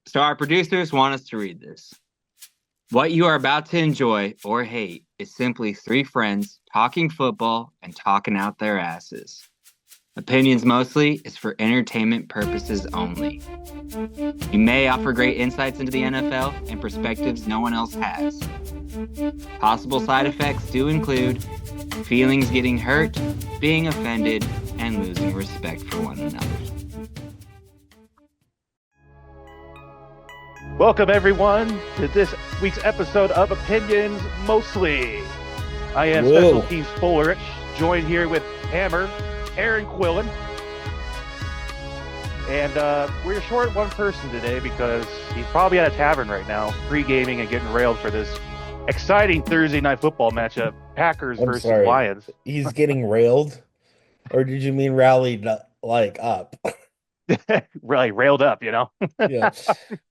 So our producers want us to read this. What you are about to enjoy or hate is simply three friends talking football and talking out their asses. Opinions mostly is for entertainment purposes only. We may offer great insights into the NFL and perspectives no one else has. Possible side effects do include feelings getting hurt, being offended, and losing respect for one another. Welcome, everyone, to this week's episode of Opinions Mostly. I am Special Whoa. Teams Fullrich, joined here with Hammer, Aaron Quillen. And we're short one person today because he's probably at a tavern right now, pre-gaming and getting railed for this exciting Thursday night football matchup, Packers I'm versus sorry. Lions. He's getting railed, or did you mean rallied like up? Really railed up, you know? Yeah.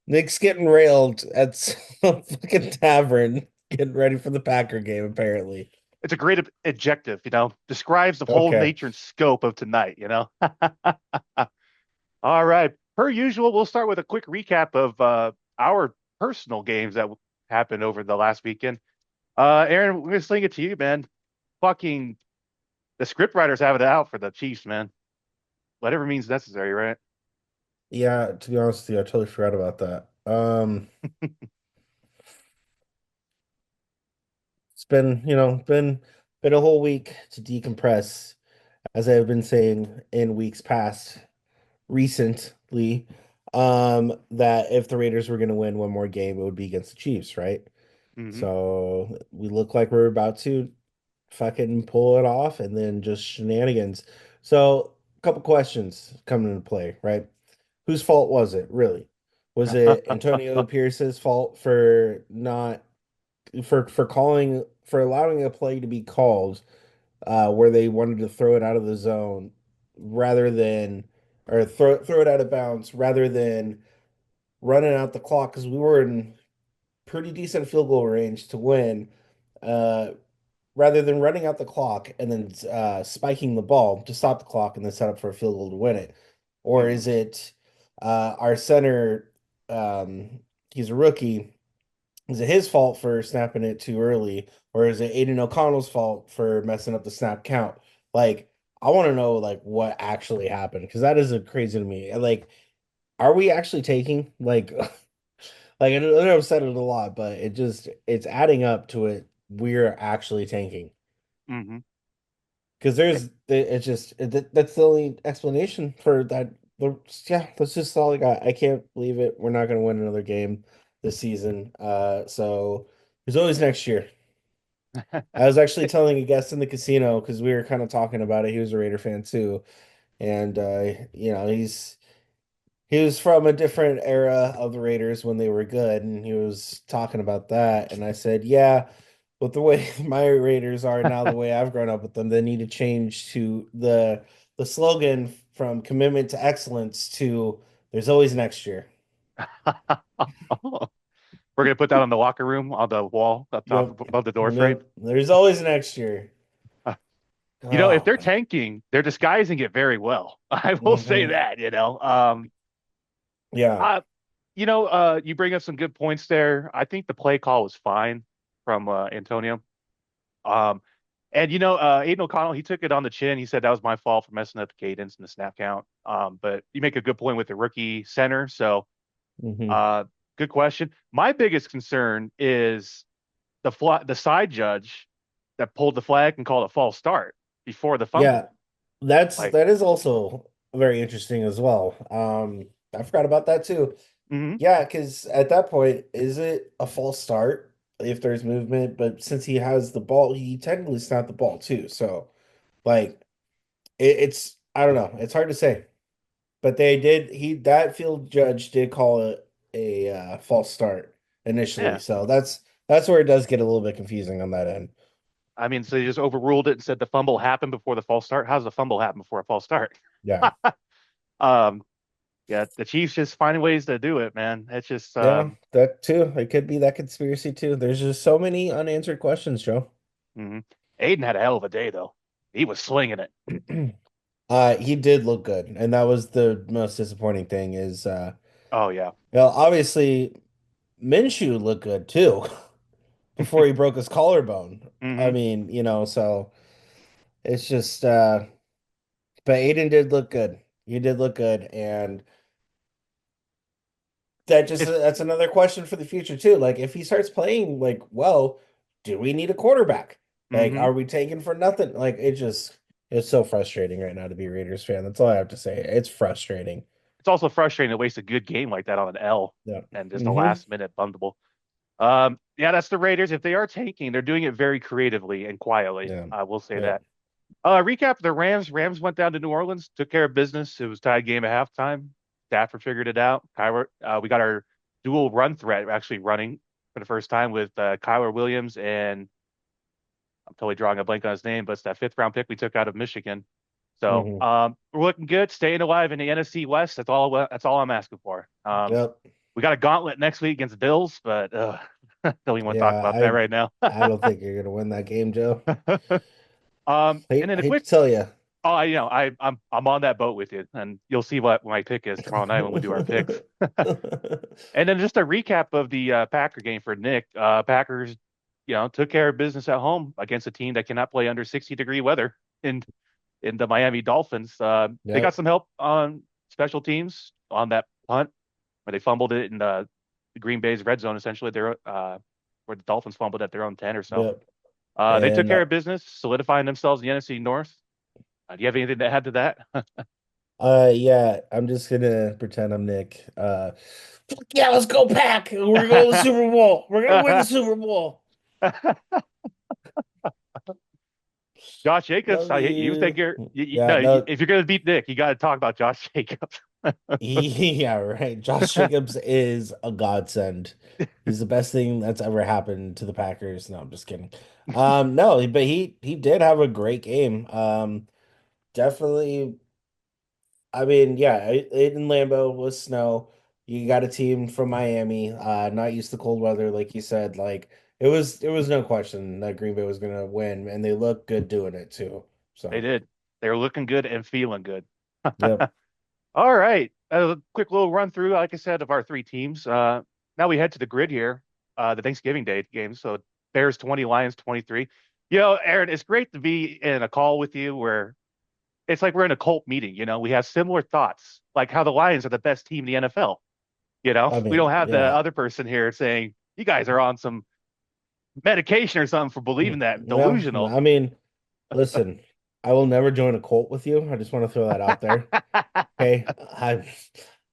Nick's getting railed at some fucking tavern, getting ready for the Packer game, apparently. It's a great adjective, you know? Describes the whole Okay. nature and scope of tonight, you know? All right. Per usual, we'll start with a quick recap of our personal games that happened over the last weekend. Aaron, we're gonna sling it to you, man. Fucking the script writers have it out for the Chiefs, man. Whatever means necessary, right? Yeah, to be honest with you, I totally forgot about that. It's been, been a whole week to decompress, as I've been saying in weeks past, recently, that if the Raiders were going to win one more game, it would be against the Chiefs, right? Hmm. So we look like we're about to fucking pull it off and then just shenanigans. So, a couple questions coming into play, right? Whose fault was it, really? Was it Antonio Pierce's fault for not for calling for allowing a play to be called where they wanted to throw it out of the zone rather than or throw it out of bounds rather than running out the clock because we were in pretty decent field goal range to win, uh, rather than running out the clock and then spiking the ball to stop the clock and then set up for a field goal to win it? Or Hmm. is it our center? He's a rookie. Is it his fault for snapping it too early, or is it Aiden O'Connell's fault for messing up the snap count? Like, I want to know like what actually happened because that is a crazy to me. Like, are we actually taking like like I know I've said it a lot, but it's adding up to it. We're actually tanking Hmm. because it's just that's the only explanation for that. Yeah, that's just all I got. I can't believe it. We're not going to win another game this season. So there's always next year. I was actually telling a guest in the casino because we were kind of talking about it. He was a Raider fan too, and he was from a different era of the Raiders when they were good, and he was talking about that. And I said, yeah, but the way my Raiders are now, the way I've grown up with them, they need to change to the slogan from commitment to excellence to there's always next year. We're gonna put that on the locker room on the wall up top Yep. above the door frame. Yep. There's always next year. You know, if Oh they're man. tanking, they're disguising it very well. I will say Hmm. that, you know. Yeah. I, you bring up some good points there. I think the play call was fine from Antonio. Um, and Aiden O'Connell, he took it on the chin. He said that was my fault for messing up the cadence and the snap count. But you make a good point with the rookie center. So, Hmm. uh, good question. My biggest concern is the side judge that pulled the flag and called a false start before the Yeah. fumble. Like, That is also very interesting as well. I forgot about that too. mhm. Yeah, because at that point, is it a false start if there's movement? But since he has the ball, he technically snapped the ball too. So, like, it's I don't know. It's hard to say. But they did that field judge did call it a false start initially. Yeah. So that's where it does get a little bit confusing on that end. I mean, so they just overruled it and said the fumble happened before the false start. How does a fumble happen before a false start? Yeah. Um, yeah, the Chiefs just finding ways to do it, man. It's just Yeah, that too. It could be that conspiracy too. There's just so many unanswered questions, Joe. mhm. Aiden had a hell of a day though. He was slinging it. He did look good, and that was the most disappointing thing is Oh yeah. Well, obviously Minshew looked good too before he broke his collarbone. I Hmm. mean, so it's just but Aiden did look good. He did look good, and It's that's another question for the future too. Like if he starts playing like well, do we need a quarterback? Like hmm are we taking for nothing? Like it's so frustrating right now to be a Raiders fan. That's all I have to say. It's frustrating. it's also frustrating to waste a good game like that on an L Yeah. and just a Hmm. last minute bundable. Yeah, that's the Raiders. If they are tanking, they're doing it very creatively and quietly. Yeah. I will say Yeah. that. Recap the Rams. Rams went down to New Orleans, took care of business. It was tied game at halftime. Stafford figured it out. We got our dual run threat actually running for the first time with Kyler Williams and I'm totally drawing a blank on his name, but it's that fifth round pick we took out of Michigan. So Hmm. we're looking good, staying alive in the NFC West. That's all I'm asking for. Yep. We got a gauntlet next week against the Bills, but don't even want to talk Yeah, about that right now. I don't think you're gonna win that game, Joe. And then a Hate quick to tell you. Oh, I'm on that boat with you, and you'll see what my pick is tomorrow night when we do our picks. And then just a recap of the Packer game for Nick. Packers, took care of business at home against a team that cannot play under 60-degree weather in the Miami Dolphins. They got Yep. some help on special teams on that punt where they fumbled it in the Green Bay's red zone, essentially. Where the Dolphins fumbled at their own 10 or so. Yep. They took And care of business, solidifying themselves in the NFC North. Do you have anything to add to that? yeah, I'm just gonna pretend I'm Nick. Yeah, let's go Pack. We're going to the Super Bowl. We're gonna win the Super Bowl. Josh Jacobs, Love he was taking you. care. Yeah, No, no, if you're gonna beat Nick, you got to talk about Josh Jacobs. yeah, right. Josh Jacobs is a godsend. He's the best thing that's ever happened to the Packers. No, I'm just kidding. No, but he did have a great game. Definitely. I mean, yeah, in Lambeau with snow. You got a team from Miami, not used to cold weather, like you said. Like it was no question that Green Bay was gonna win, and they look good doing it too. They So, did. They were looking good and feeling good. yep. All right, a quick little run through, like I said, of our three teams. Now we head to the grid here, the Thanksgiving Day games. So Bears 20, Lions 23. Aaron, it's great to be in a call with you where it's like we're in a cult meeting. We have similar thoughts, like how the Lions are the best team in the NFL. I We don't mean, have the yeah. other person here saying you guys are on some medication or something for believing that. No, Delusional. I mean, listen, I will never join a cult with you. I just want to throw that out there. Okay. I'm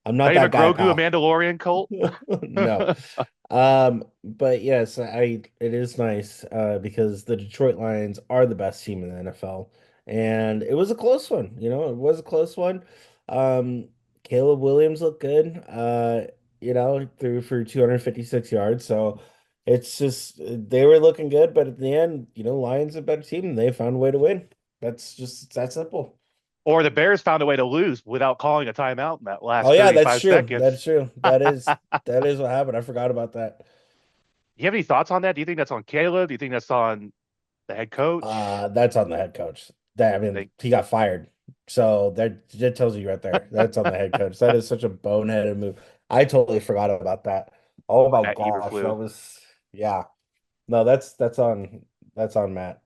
Not not even that guy, Grogu, a pal. Mandalorian cult. No. But yes, it is nice because the Detroit Lions are the best team in the NFL. And it was a close one, it was a close one. Caleb Williams looked good. Threw for 256 yards. So it's just they were looking good, but at the end, Lions are a better team and they found a way to win. It's that simple. Or the Bears found a way to lose without calling a timeout in that Oh last yeah, that's 35 true. seconds. That's true. That is what happened. I forgot about that. You have any thoughts on that? Do you think that's on Caleb? Do you think that's on the head coach? That's on the head coach. I You mean, think he got fired. So that tells you right there. That's on the head coach. That is such a boneheaded move. I totally forgot about that. Oh my Matt gosh, that Eberflew? was yeah. No, that's on Matt.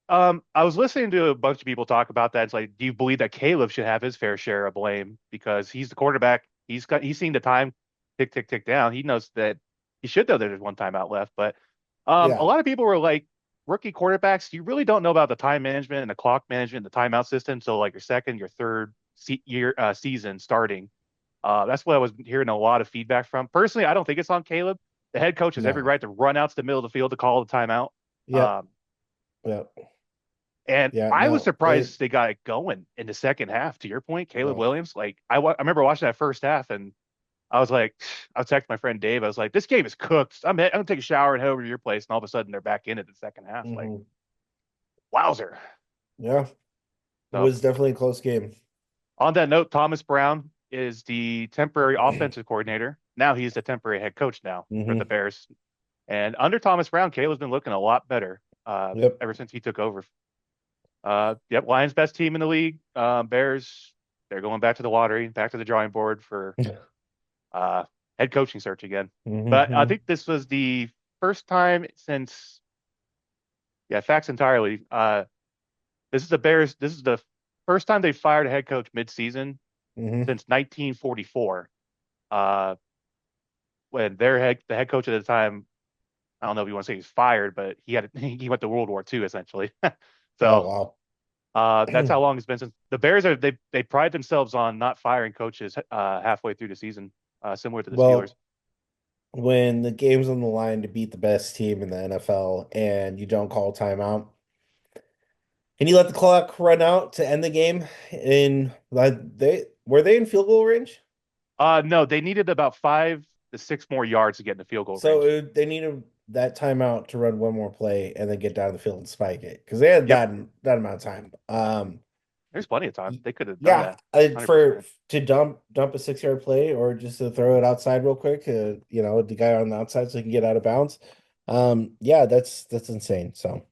I was listening to a bunch of people talk about that. It's like, do you believe that Caleb should have his fair share of blame because he's the quarterback? He's seen the time tick tick tick down. He knows that he should know that there's one timeout left. But a Yeah. lot of people were like, rookie quarterbacks, you really don't know about the time management and the clock management, and the timeout system until like your second, your third season starting. That's what I was hearing a lot of feedback from. Personally, I don't think it's on Caleb. The head coach has every No. right to run out to the middle of the field to call the timeout. Yep. Um, Yep. and Yeah. I was No. surprised they got it going in the second half. To your point, Caleb No. Williams, like I remember watching that first half, and I was like, I was texting my friend Dave. I was like, this game is cooked. I'm gonna take a shower and head over to your place, and all of a sudden they're back in it the second half. Like, Hmm. wowzer. Yeah. It So was definitely a close game. on that note, Thomas Brown is the temporary offensive coordinator. Now he's the temporary head coach now for the Hmm. Bears. And under Thomas Brown, Caleb's been looking a lot better Yep. ever since he took over. Yep, Lions best team in the league. Bears, they're going back to the lottery, back to the drawing board for uh, head coaching search again. But I Hmm. think this was the first time since, yeah, facts entirely. This is the Bears. This is the first time they fired a head coach mid-season Hmm. since 1944. Uh, when the head coach at the time, I don't know if you want to say he's fired, but he went to World War II essentially. Oh So wow. that's how long it's been since the Bears are. They pride themselves on not firing coaches halfway through the season, similar to the Steelers. Well, when the game's on the line to beat the best team in the NFL and you don't call timeout and you let the clock run out to end the game, in like they in field goal range? No, they needed about 5 to 6 more yards to get in the field goal So range. they needed that timeout to run one more play and then get down the field and spike it because they had Yep, that amount of time. there's plenty of time. They could have done Yeah, that for 100%. to dump a 6 yard play or just to throw it outside real quick, the guy on the outside so he can get out of bounds. Yeah, that's insane. So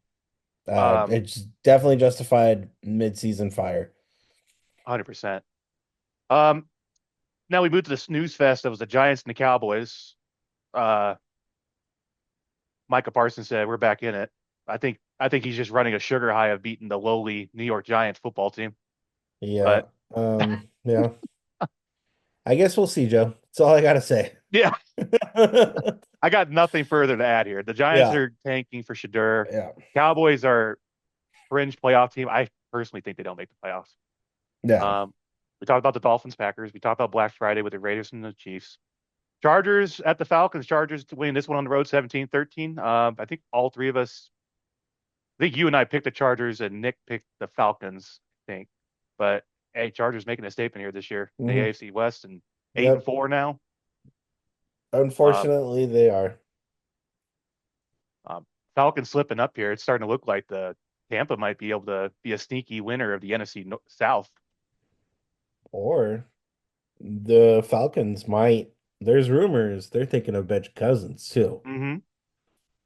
Um, it's definitely justified mid-season fire. 100%. Um, Now we moved to the snooze fest. That was the Giants and the Cowboys. Uh, Micah Parsons said we're back in it. I think he's just running a sugar high of beating the lowly New York Giants football team. Yeah. But Yeah. I guess we'll see, Joe. That's all I gotta say. yeah, I got nothing further to add here. The Giants Yeah. are tanking for Shadur. Yeah. Cowboys are fringe playoff team. I personally think they don't make the playoffs. Yeah. Um, we talked about the Dolphins, Packers. We talked about Black Friday with the Raiders and the Chiefs. Chargers at the Falcons. Chargers to win this one on the road 17-13. I think all three of us, I think you and I picked the Chargers and Nick picked the Falcons, I think. But hey, Chargers making a statement here this year, the Hmm. AFC West, and 8 and Yep. 4 now. Um, Unfortunately, they are. um, Falcons slipping up here. It's starting to look like the Tampa might be able to be a sneaky winner of the NFC South. Or the Falcons might. There's rumors they're thinking of bench Cousins too. Hmm. I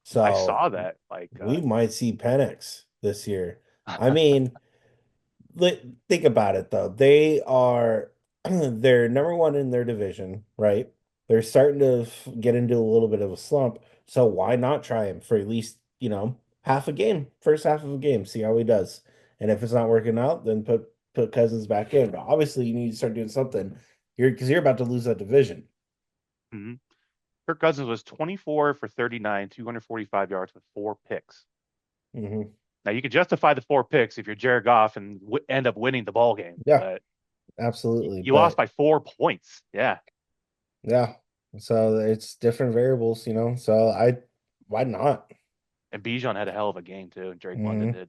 So saw that. we might see Penix this year. I mean, think about it though. They are they're number one in their division, right? They're starting to get into a little bit of a slump. So why not try him for at least, half a game, first half of a game, see how he does. And if it's not working out, then put Cousins back in. But obviously you need to start doing something. You're about to lose that division. hmm Kirk Cousins was 24 for 39, 245 yards with 4 picks. Hmm. Now you could justify the 4 picks if you're Jared Goff and end up winning the ball game, Yeah, but absolutely. you lost But by 4 points. Yeah, yeah, so it's different variables, So why not? and Bijan had a hell of a game too, and Drake London Hmm. did.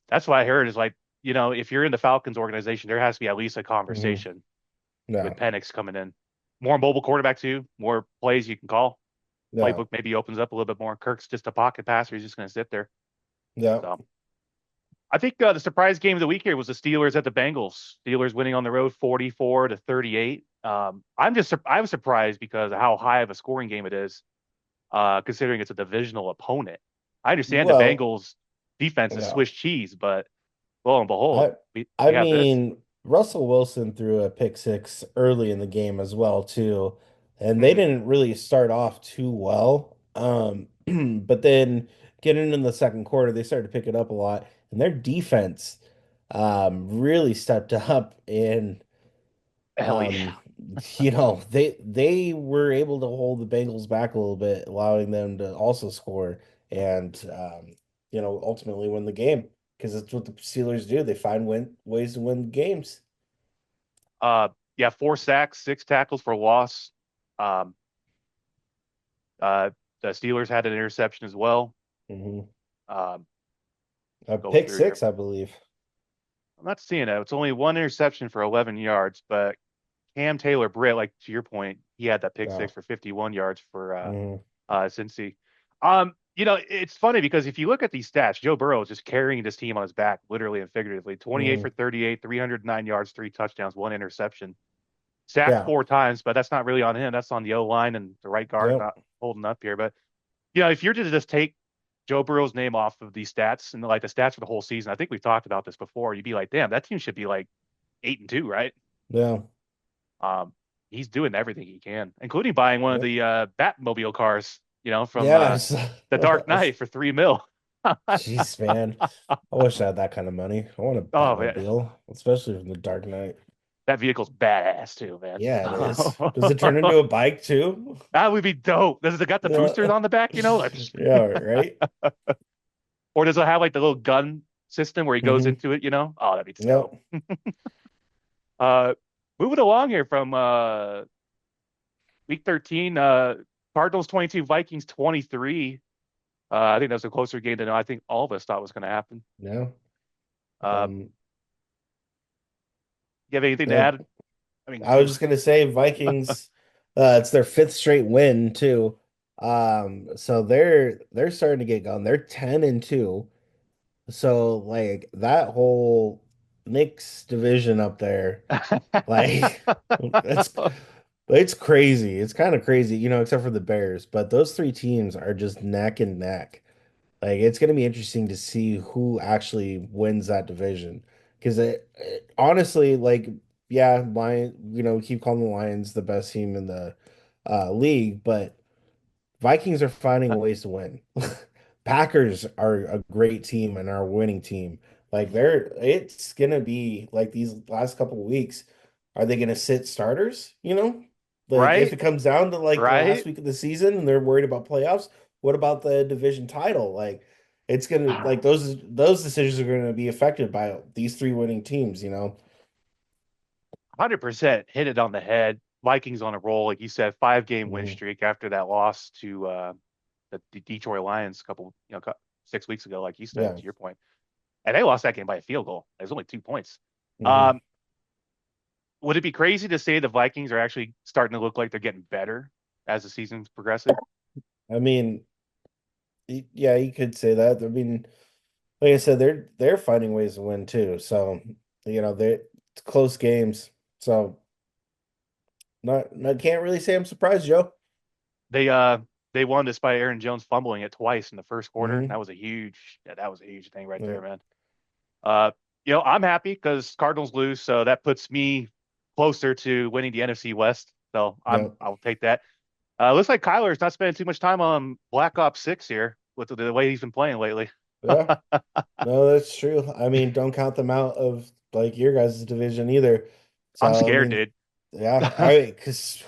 That's what I heard is like, if you're in the Falcons organization, there has to be at least a Hmm. conversation with Yeah, Penix coming in. More mobile quarterback too, more plays you can call. yeah, Playbook maybe opens up a little bit more. Kirk's just a pocket passer; he's just going to sit there. yeah. So I think the surprise game of the week here was the Steelers at the Bengals. Steelers winning on the road 44-38. I'm surprised because of how high of a scoring game it is, considering it's a divisional opponent. I understand the Well, Bengals defense is yeah. Swiss cheese, but lo and behold, I we I have this. mean, Russell Wilson threw a pick six early in the game as well too, and they Mhm. didn't really start off too well. But then getting in the second quarter, they started to pick it up a lot, and their defense really stepped up and Hell yeah. um they were able to hold the Bengals back a little bit, allowing them to also score and ultimately win the game because that's what the Steelers do. They find ways to win games. Yeah, 4 sacks, 6 tackles for loss. Um, uh, the Steelers had an interception as well. Hmm. Um, A go pick through here. six, I believe. I'm not seeing it. It's only one interception for 11 yards, but Cam Taylor Britt, like to your point, he had that pick Yeah. six for 51 yards for Hmm. Cincy. It's funny because if you look at these stats, Joe Burrow is just carrying this team on his back, literally and figuratively. 28 for Hmm. 38, 309 yards, 3 touchdowns, 1 interception. Sacked Yeah. 4 times, but that's not really on him. That's on the O line and the right guard Yep. not holding up here. But if you're to just take Joe Burrow's name off of these stats and like the stats for the whole season, I think we've talked about this before. You'd be like, damn, that team should be like 8-2, right? Yeah. Um, he's doing everything he can, including buying one of Yep. the Batmobile cars, from Yeah. the Dark Knight for 3 mil. Jeez, man. I wish I had that kind of money. I want a Oh man, Batmobile, especially from the Dark Knight. that vehicle's badass too, man. Yeah, it is. Does it turn into a bike too? That would be dope. Does it got the boosters Yeah. on the back, Like, Yeah, right? or does it have like the little gun system where he goes Hmm. into it? Oh, that'd be dope. Yep. Uh, moving along here from week 13, Cardinals 22, Vikings 23. I think that was a closer game than I think all of us thought was going to happen. Yeah. Uh, Um, you have anything to yeah. add? I mean, I was just gonna say Vikings, it's their fifth straight win too. So they're starting to get going. They're 10-2. So like that whole Knicks division up there, like it's crazy. It's kind of crazy, except for the Bears. But those three teams are just neck and neck. Like it's going to be interesting to see who actually wins that division. Because honestly, like, yeah, Lion, keep calling the Lions the best team in the league, but Vikings are finding ways to win. Packers are a great team and are a winning team. Like it's gonna be like these last couple of weeks. Are they gonna sit starters? Like if right, it comes down to like the last right. week of the season and they're worried about playoffs, what about the division title? Like it's gonna like those decisions are gonna be affected by these three winning teams. 100% hit it on the head. Vikings on a roll, like you said, 5 game win Mhm. streak after that loss to the Detroit Lions a couple, 6 weeks ago, like you said, Yeah. to your point. And they lost that game by a field goal. It was only 2 points. Hmm. Um, would it be crazy to say the Vikings are actually starting to look like they're getting better as the season's progressing? I mean, yeah, you could say that. I mean, like I said, they're finding ways to win too. So, they're it's close games. So not can't really say I'm surprised, Joe. They uh they won despite Aaron Jones fumbling it twice in the first quarter. Hmm. That was a huge thing right Yeah. there, man. Uh, I'm happy because Cardinals lose, so that puts me closer to winning the NFC West. So Yeah. I'll take that. Looks like Kyler's not spending too much time on Black Ops 6 here with the way he's been playing lately. Yeah. No, that's true. I mean, don't count them out of like your guys' division either. I'm So, I scared, mean, dude. yeah, because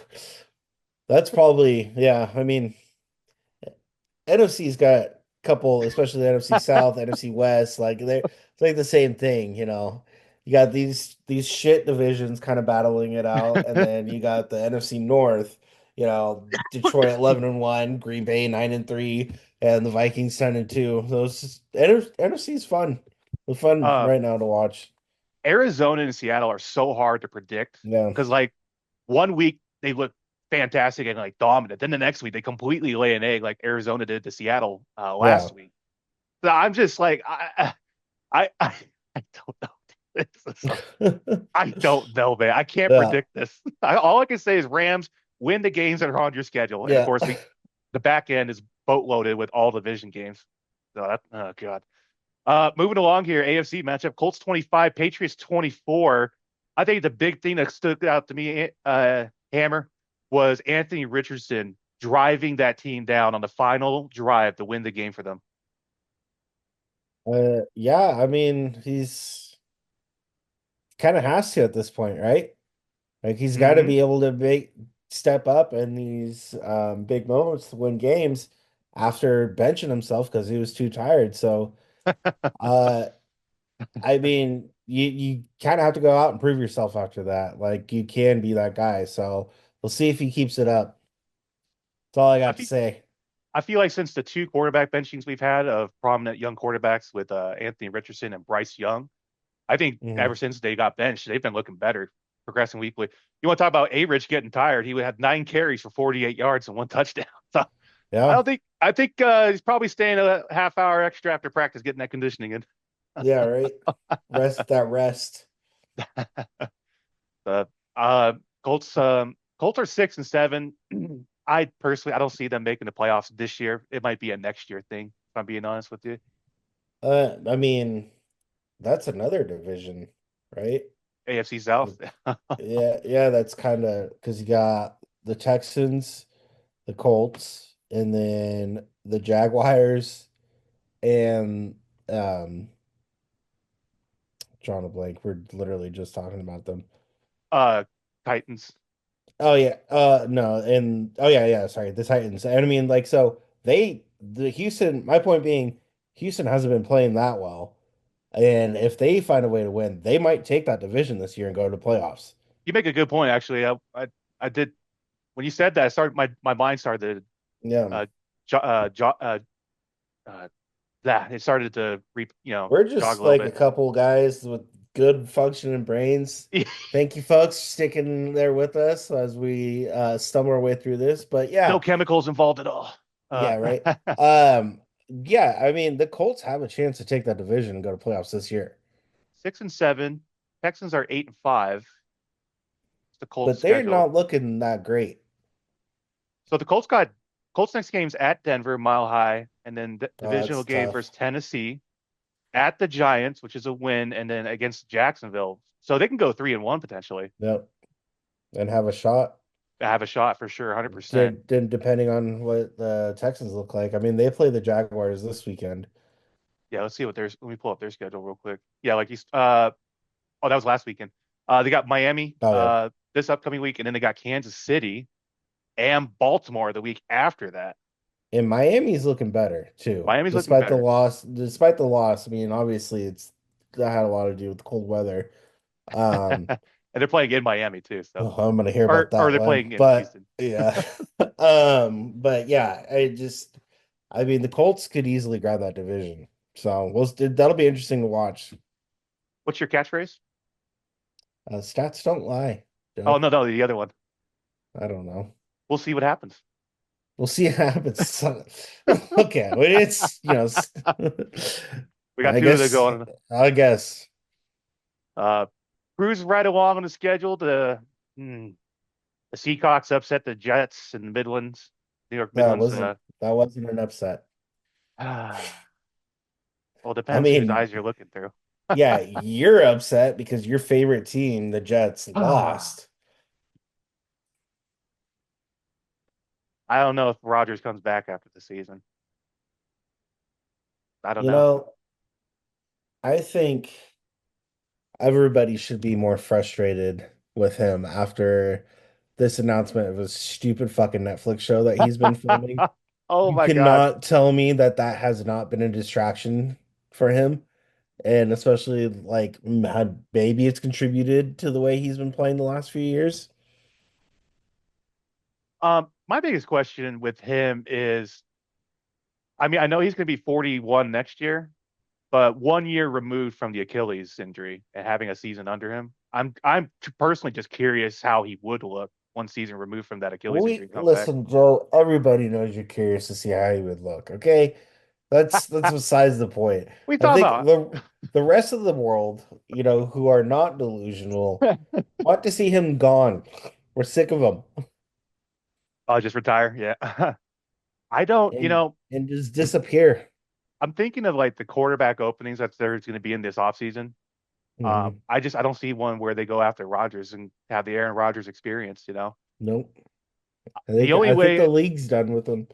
that's probably, yeah, I mean, NFC's got a couple, especially the NFC South, NFC West, like it's like the same thing. You got these shit divisions kind of battling it out, and then you got the NFC North, Detroit 11-1, Green Bay 9-3, and the Vikings 10-2. Those NFC is fun. It's fun uh, right now to watch. Arizona and Seattle are so hard to predict Yeah. because like one week they look fantastic and like dominant, then the next week they completely lay an egg like Arizona did to Seattle Yeah. last week. So I'm just like I I don't know. I don't know, man. I can't Yeah. predict this. All I can say is Rams win the games that are on your schedule, and of Yeah. course the back end is boat loaded with all division games. So that oh god. Moving along here, AFC matchup: Colts 25, Patriots 24. I think the big thing that stood out to me, Hammer, was Anthony Richardson driving that team down on the final drive to win the game for them. Yeah, I mean, he's kind of has to at this point, right? Like he's got to Hmm. be able to make step up in these big moments to win games after benching himself because he was too tired. So, uh, I mean, you kind of have to go out and prove yourself after that. Like you can be that guy. So we'll see if he keeps it up. That's all I I got to feel say. I feel like since the two quarterback benchings we've had of prominent young quarterbacks with Anthony Richardson and Bryce Young, I think ever Hmm. since they got benched, they've been looking better, progressing weekly. You want to talk about A-Rich getting tired? He would have 9 carries for 48 yards and one touchdown. So Yeah, I think he's probably staying a half hour extra after practice, getting that conditioning in. yeah, right. Rest that rest. Uh, Colts Colts are 6-7. I don't see them making the playoffs this year. It might be a next year thing, if I'm being honest with you. I mean, that's another division, right? AFC South. Yeah, that's kind of because you got the Texans, the Colts, and then the Jaguars and drawing a blank. We're literally just talking about them. uh Titans. Oh yeah, no, and oh yeah, sorry, the Titans. And I mean, like, so the Houston. My point being, Houston hasn't been playing that well, and if they find a way to win, they might take that division this year and go to the playoffs. You make a good point, actually. I did when you said that. I started my mind started Yeah, uh, jo jo uh, that it started to we're jog a just little like a bit. couple guys with good functioning brains. Thank you, folks, for sticking there with us as we stumble our way through this. But No yeah, chemicals involved at all. Uh, yeah, right. Yeah, I mean, the Colts have a chance to take that division and go to playoffs this year, 6-7. Texans are 8-5. It's the Colts but they're schedule. not looking that great. So the Colts next game's at Denver, Mile High, and then the Oh, divisional that's game tough. versus Tennessee, at the Giants, which is a win, and then against Jacksonville. So they can go 3-1 potentially. Yep, and have a shot. Have a shot for sure, 100%. Depending on what the Texans look like. I mean, they play the Jaguars this weekend. Yeah, let's see what there's. Let me pull up their schedule real quick. Yeah, like oh, that was last weekend. They got Miami Oh yeah, this upcoming week, and then they got Kansas City and Baltimore the week after that. and Miami's looking better too, Miami's looking despite the better. loss. Despite the loss, I mean, obviously it's that had a lot to do with the cold weather. Um, And they're playing in Miami too, so oh, I'm gonna hear about or that they're one, playing in but Houston. yeah, but yeah, I mean, the Colts could easily grab that division, so that'll be interesting to watch. What's your catchphrase? Stats don't lie, Oh Joe. no, no, the other one. I don't know. We'll see what happens. We'll see what happens. Okay, well, it's We got I two of them guess, going. I guess. Uh, Cruise right along on the schedule. The Seahawks upset the Jets in the Midlands, New York That Midlands. wasn't that wasn't an upset. Well, I depends whose mean, eyes you're looking through. yeah, you're upset because your favorite team, the Jets, I lost. don't know if Rodgers comes back after the season. I don't You know. know, I think everybody should be more frustrated with him after this announcement of a stupid fucking Netflix show that he's been filming. Oh You my God. cannot tell me that that has not been a distraction for him, and especially like had maybe it's contributed to the way he's been playing the last few years. My biggest question with him is, I mean, I know he's going to be 41 next year, but 1 year removed from the Achilles injury and having a season under him, I'm personally just curious how he would look 1 season removed from that Achilles injury We and comes back. listen, Joe. Everybody knows you're curious to see how he would look. Okay, that's besides the point. We I talking think about? the rest of the world, who are not delusional, want to see him gone. We're sick of him Oh, just retire? Yeah. I don't, and just disappear. I'm thinking of like the quarterback openings that there's going to be in this offseason. Mhm. I don't see one where they go after Rodgers and have the Aaron Rodgers experience. Nope. I The think only I think the way league's done with him.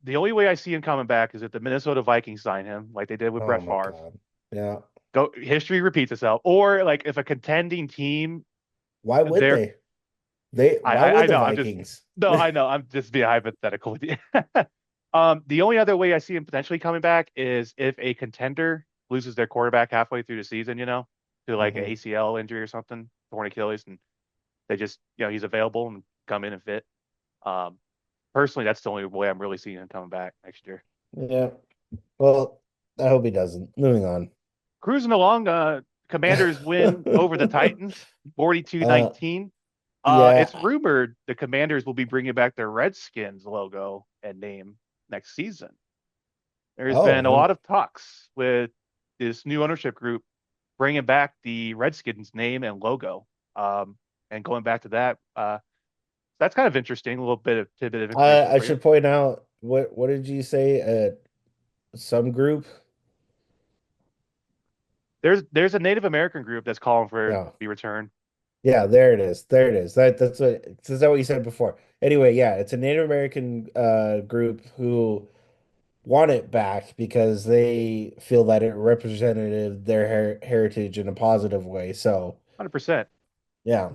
the only way I see him coming back is if the Minnesota Vikings sign him, like they did with Oh Brett my Favre. God. Yeah. Go history repeats itself. Or like if a contending team Why would they're they? Why I would the know, I'm just Vikings? no, I know, I'm just being hypothetical with you. The only other way I see him potentially coming back is if a contender loses their quarterback halfway through the season, to like an Mhm. ACL injury or something, torn Achilles, and they just, he's available and come in and fit. Um, Personally, that's the only way I'm really seeing him coming back next year. Yeah. Well, I hope he doesn't. Moving on. Cruising along, Commanders win over the Titans, Uh, 42-19. It's yeah. rumored the Commanders will be bringing back their Redskins logo and name next season. There's Oh, been a lot of talks with this new ownership group bringing back the Redskins name and logo. And going back to that, that's kind of interesting. A little bit of tidbit of information I for you. should point out what did you say? Some group? There's a Native American group that's calling for it to Yeah. be returned. Yeah, there it is. There it is. That's what is that what you said before? Anyway, yeah, it's a Native American group who want it back because they feel that it represented their heritage in a positive way. So, 100%. yeah.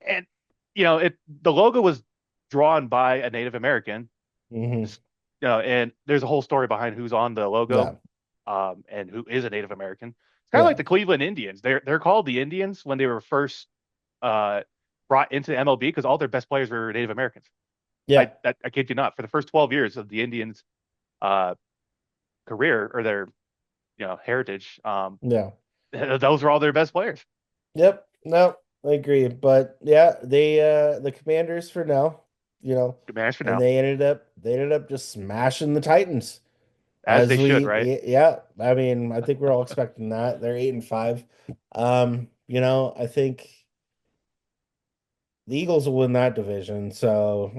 And the logo was drawn by a Native American. Hmm. Just, and there's a whole story behind who's on the logo, Yeah. and who is a Native American. It's kind of like Yeah. the Cleveland Indians. They're called the Indians when they were first uh, brought into MLB because all their best players were Native Americans. Yeah. I kid you not. For the first 12 years of the Indians' uh, career or their heritage, Yeah. those were all their best players. Yep. No, I agree. But yeah, they the Commanders for now, you know, Good managed for and now, they ended up just smashing the Titans. as they should, right? Yeah, I mean, I think we're all expecting that. They're 8-5. I think the Eagles will win that division. So,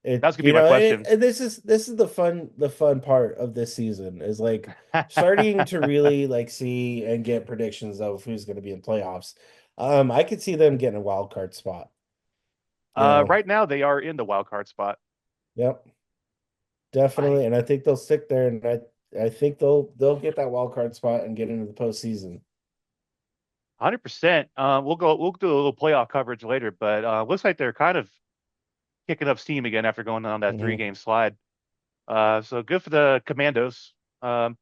That was gonna be my question. and this is the fun part of this season is like starting to really like see and get predictions of who's going to be in playoffs. I could see them getting a wild card spot. You know, Right now they are in the wild card spot. yep, I definitely, and I think they'll stick there, and I think they'll get that wild card spot and get into the postseason. 100%. We'll do a little playoff coverage later, but looks like they're kind of kicking up steam again after going on that Hmm. three-game slide. So good for the Commandos. Um,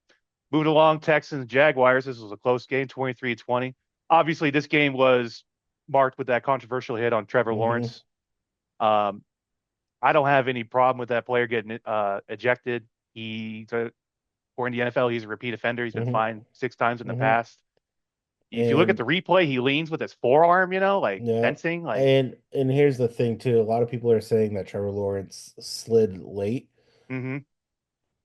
moving along, Texans Jaguars. This was a close game, 23-20. Obviously, this game was marked with that controversial hit on Trevor Hmm. Lawrence. Um, I don't have any problem with that player getting ejected. According to the NFL, he's a repeat offender. He's been Hmm. fined 6 times in the Hmm. past. If you look at the And replay, he leans with his forearm, like yeah, fencing. Like, and here's the thing too. A lot of people are saying that Trevor Lawrence slid late. hmm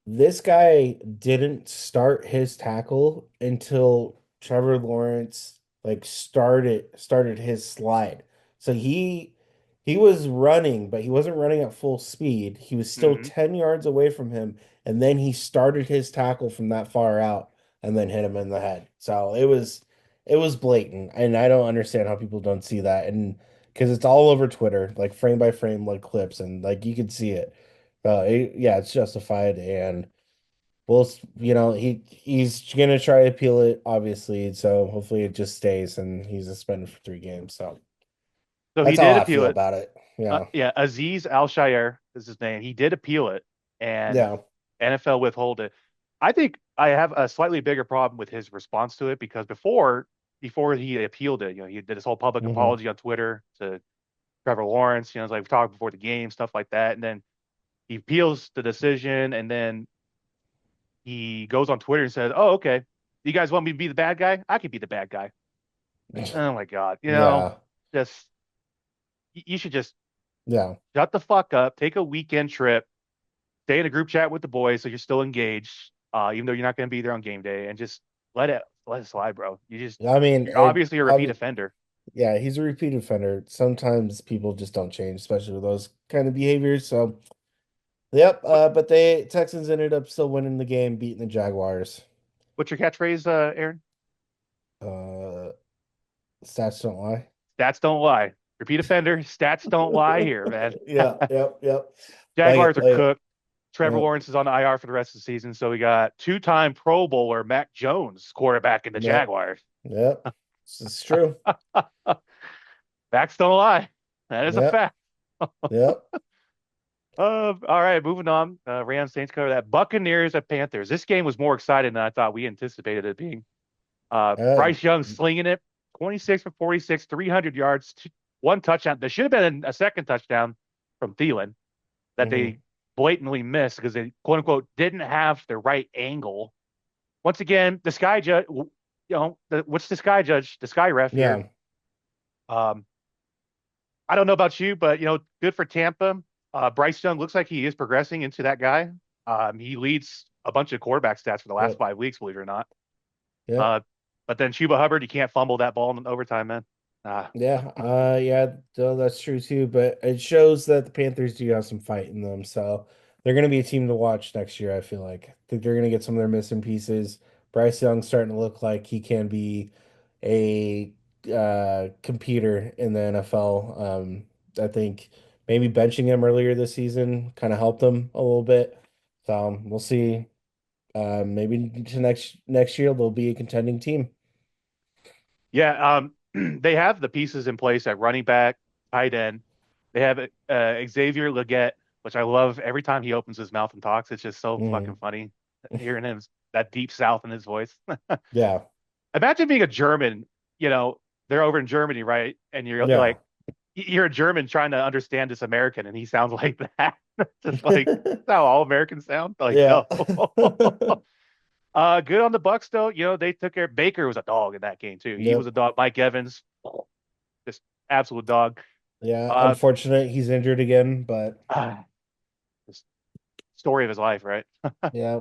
This guy didn't start his tackle until Trevor Lawrence like started his slide. So he was running, but he wasn't running at full speed. He was still hmm 10 yards away from him, and then he started his tackle from that far out and then hit him in the head. So it was blatant, and I don't understand how people don't see that. And because it's all over Twitter, like frame by frame, like clips, and like you could see it. Yeah, it's justified, and he's gonna try to appeal it, obviously. So hopefully it just stays, and he's suspended for 3 games. So so he that's how did I appeal feel it. about it. Yeah, Yeah, Aziz Al Shire is his name. He did appeal it, and yeah. NFL withhold it. I think I have a slightly bigger problem with his response to it because before he appealed it, he did his whole public Hmm. apology on Twitter to Trevor Lawrence. It's like we talked before the game, stuff like that, and then he appeals the decision, and then he goes on Twitter and says, "Oh, okay, you guys want me to be the bad guy? I could be the bad guy." Like, oh my God, Yeah, just you should just yeah, shut the fuck up, take a weekend trip, stay in a group chat with the boys so you're still engaged, even though you're not going to be there on game day, and just let it slide, bro. I mean, You're obviously a repeat offender. yeah, he's a repeat offender. Sometimes people just don't change, especially with those kind of behaviors. So yep, What but they Texans ended up still winning the game, beating the Jaguars. what's your catchphrase, Aaron? uh Stats don't lie. Stats don't lie. Repeat offender. Stats don't lie here, man. Yeah, yep, yep. Like Jaguars are like cooked. Trevor Yep, Lawrence is on the IR for the rest of the season, so we got two-time Pro Bowler Mac Jones quarterback in the yep, Jaguars. yep. This is true. Facts don't lie. That is a Yep, fact. yep. All right, moving on. Rams Saints cover that. Buccaneers at Panthers. This game was more exciting than I thought we anticipated it being. Uh, Bryce Young slinging it, 26 for 46, 300 yards, one touchdown. There should have been a second touchdown from Thielen that mhm. they blatantly missed because they quote unquote didn't have the right angle. Once again, the sky judge, what's the sky judge, the sky ref here? Yeah, Um, I don't know about you, but good for Tampa. Bryce Young looks like he is progressing into that guy. He leads a bunch of quarterback stats for the last yep, 5 weeks, believe it or not. yep. Uh, but then Chuba Hubbard, you can't fumble that ball in overtime, man. Ah, Yeah, yeah, that's true too. But it shows that the Panthers do have some fight in them, so they're going to be a team to watch next year. I feel like. I think they're going to get some of their missing pieces. Bryce Young's starting to look like he can be a competitor in the NFL. I think maybe benching him earlier this season kind of helped him a little bit. So we'll see. Maybe to next year they'll be a contending team. Yeah, they have the pieces in place at running back, tight end. They have Xavier Legette, which I love every time he opens his mouth and talks. It's just so fucking Mm, funny hearing him that deep south in his voice. yeah, Imagine being a German, you know, they're over in Germany, right? And you're yeah. like, you're a German trying to understand this American, and he sounds like that. Just like that's how all Americans sound. Like, Yeah. no. Good on the Bucks though. You know, they took care. Baker was a dog in that game too. He was Yep. a dog. Mike Evans, just absolute dog. Yeah. Uh, Unfortunate he's injured again, but just story of his life, right? yeah.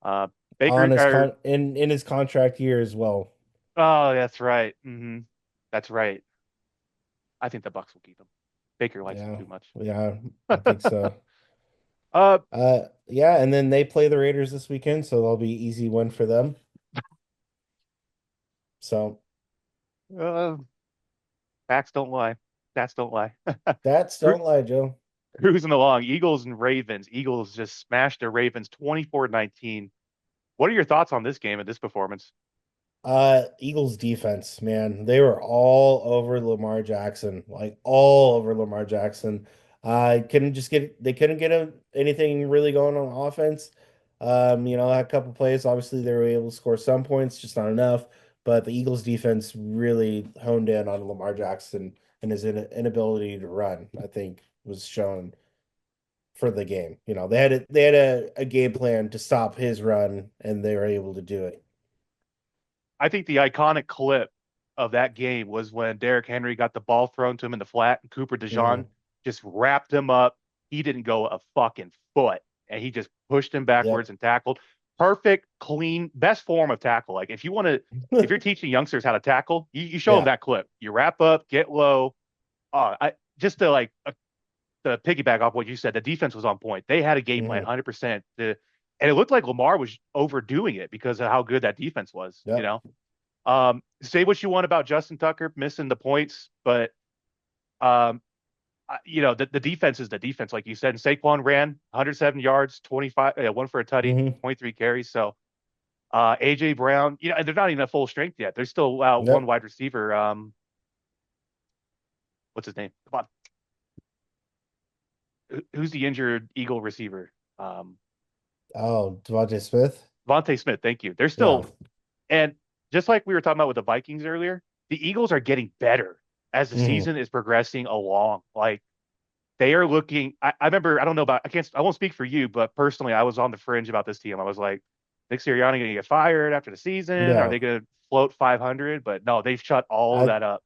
Uh, On Baker, his or in his contract year as well. oh, that's right. That's right. I think the Bucks will keep him. Baker likes him Yeah. too much. Yeah, I think so. Uh, Yeah, and then they play the Raiders this weekend, so that'll be easy win for them. So uh, facts don't lie. Stats don't lie. that's Cru- don't lie, Joe. Cruising along, Eagles and Ravens. Eagles just smashed the Ravens 24-19. What are your thoughts on this game and this performance? Eagles defense, man, they were all over Lamar Jackson, like all over Lamar Jackson. Couldn't just get they couldn't get anything really going on offense. A couple plays, obviously they were able to score some points, just not enough. But the Eagles defense really honed in on Lamar Jackson and his inability to run, I think was shown for the game. They had a game plan to stop his run and they were able to do it. I think the iconic clip of that game was when Derrick Henry got the ball thrown to him in the flat and Cooper DeJean Hmm. just wrapped him up. He didn't go a fucking foot and he just pushed him backwards Yep. and tackled. Perfect, clean, best form of tackle. Like if you're teaching youngsters how to tackle, you show them Yeah. that clip. You wrap up, get low. Just to to piggyback off what you said, the defense was on point. They had a game plan Hmm. 100%. And it looked like Lamar was overdoing it because of how good that defense was, you Yep. know? Say what you want about Justin Tucker missing the points, but um, the defense is the defense, like you said. And Saquon ran 107 yards, 25, one for a tutty, Hmm. 23 carries. So AJ Brown, and they're not even at full strength yet. They're still out one Yep. wide receiver. What's his name? Come on, who's the injured Eagle receiver? Um, Oh, Devontae Smith. Vontae Smith. Thank you. They're Yeah. still, and just like we were talking about with the Vikings earlier, the Eagles are getting better as the Hmm. season is progressing along. Like they are looking. I remember. I don't know about. I can't. I won't speak for you, but personally, I was on the fringe about this team. I was like, Nick Sirianni going to get fired after the season? Are Yeah. they going to float 500? But no, they've shut all of I that up,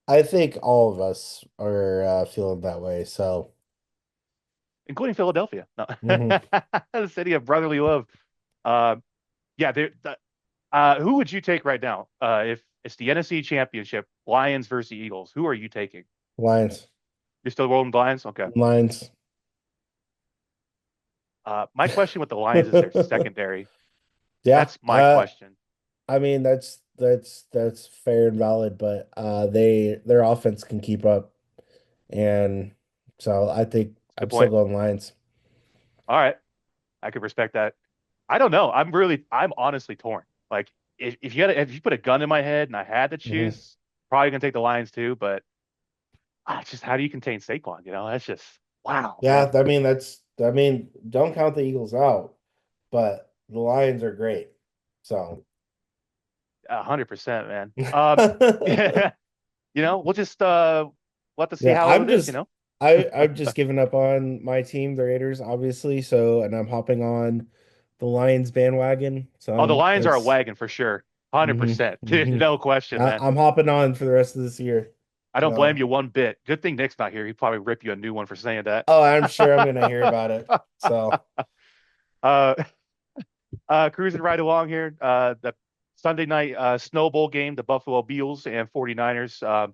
I think all of us are feeling that way. So, including Philadelphia. No. mhm. The city of brotherly love. Uh, yeah. Who would you take right now? If it's the NFC Championship, Lions versus Eagles, who are you taking? Lions. You're still rolling Lions? Okay. Lions. My question with the Lions is their secondary. Yeah. That's my question. I mean that's fair and valid, but their offense can keep up, and so I think It's a good I'm still point. going Lions. All right. I could respect that. I don't know. I'm honestly torn. Like if you put a gun in my head and I had to Hmm. choose, probably gonna take the Lions too. But it's just how do you contain Saquon? That's just wow, man. Yeah, I mean, don't count the Eagles out, but the Lions are great. So 100%, man. Yeah, we'll just let to see yeah, how it is. I've just given up on my team, the Raiders, obviously. So and I'm hopping on the Lions bandwagon. Oh, the So Lions are a that's wagon for sure. hmm 100%. hmm No question, man. I'm hopping on for the rest of this year. I don't blame So you one bit. Good thing Nick's not here. He'd probably rip you a new one for saying that. oh, I'm sure I'm gonna hear about it. So uh, Cruising right along here. The Sunday night Snow Bowl game, the Buffalo Bills and 49ers.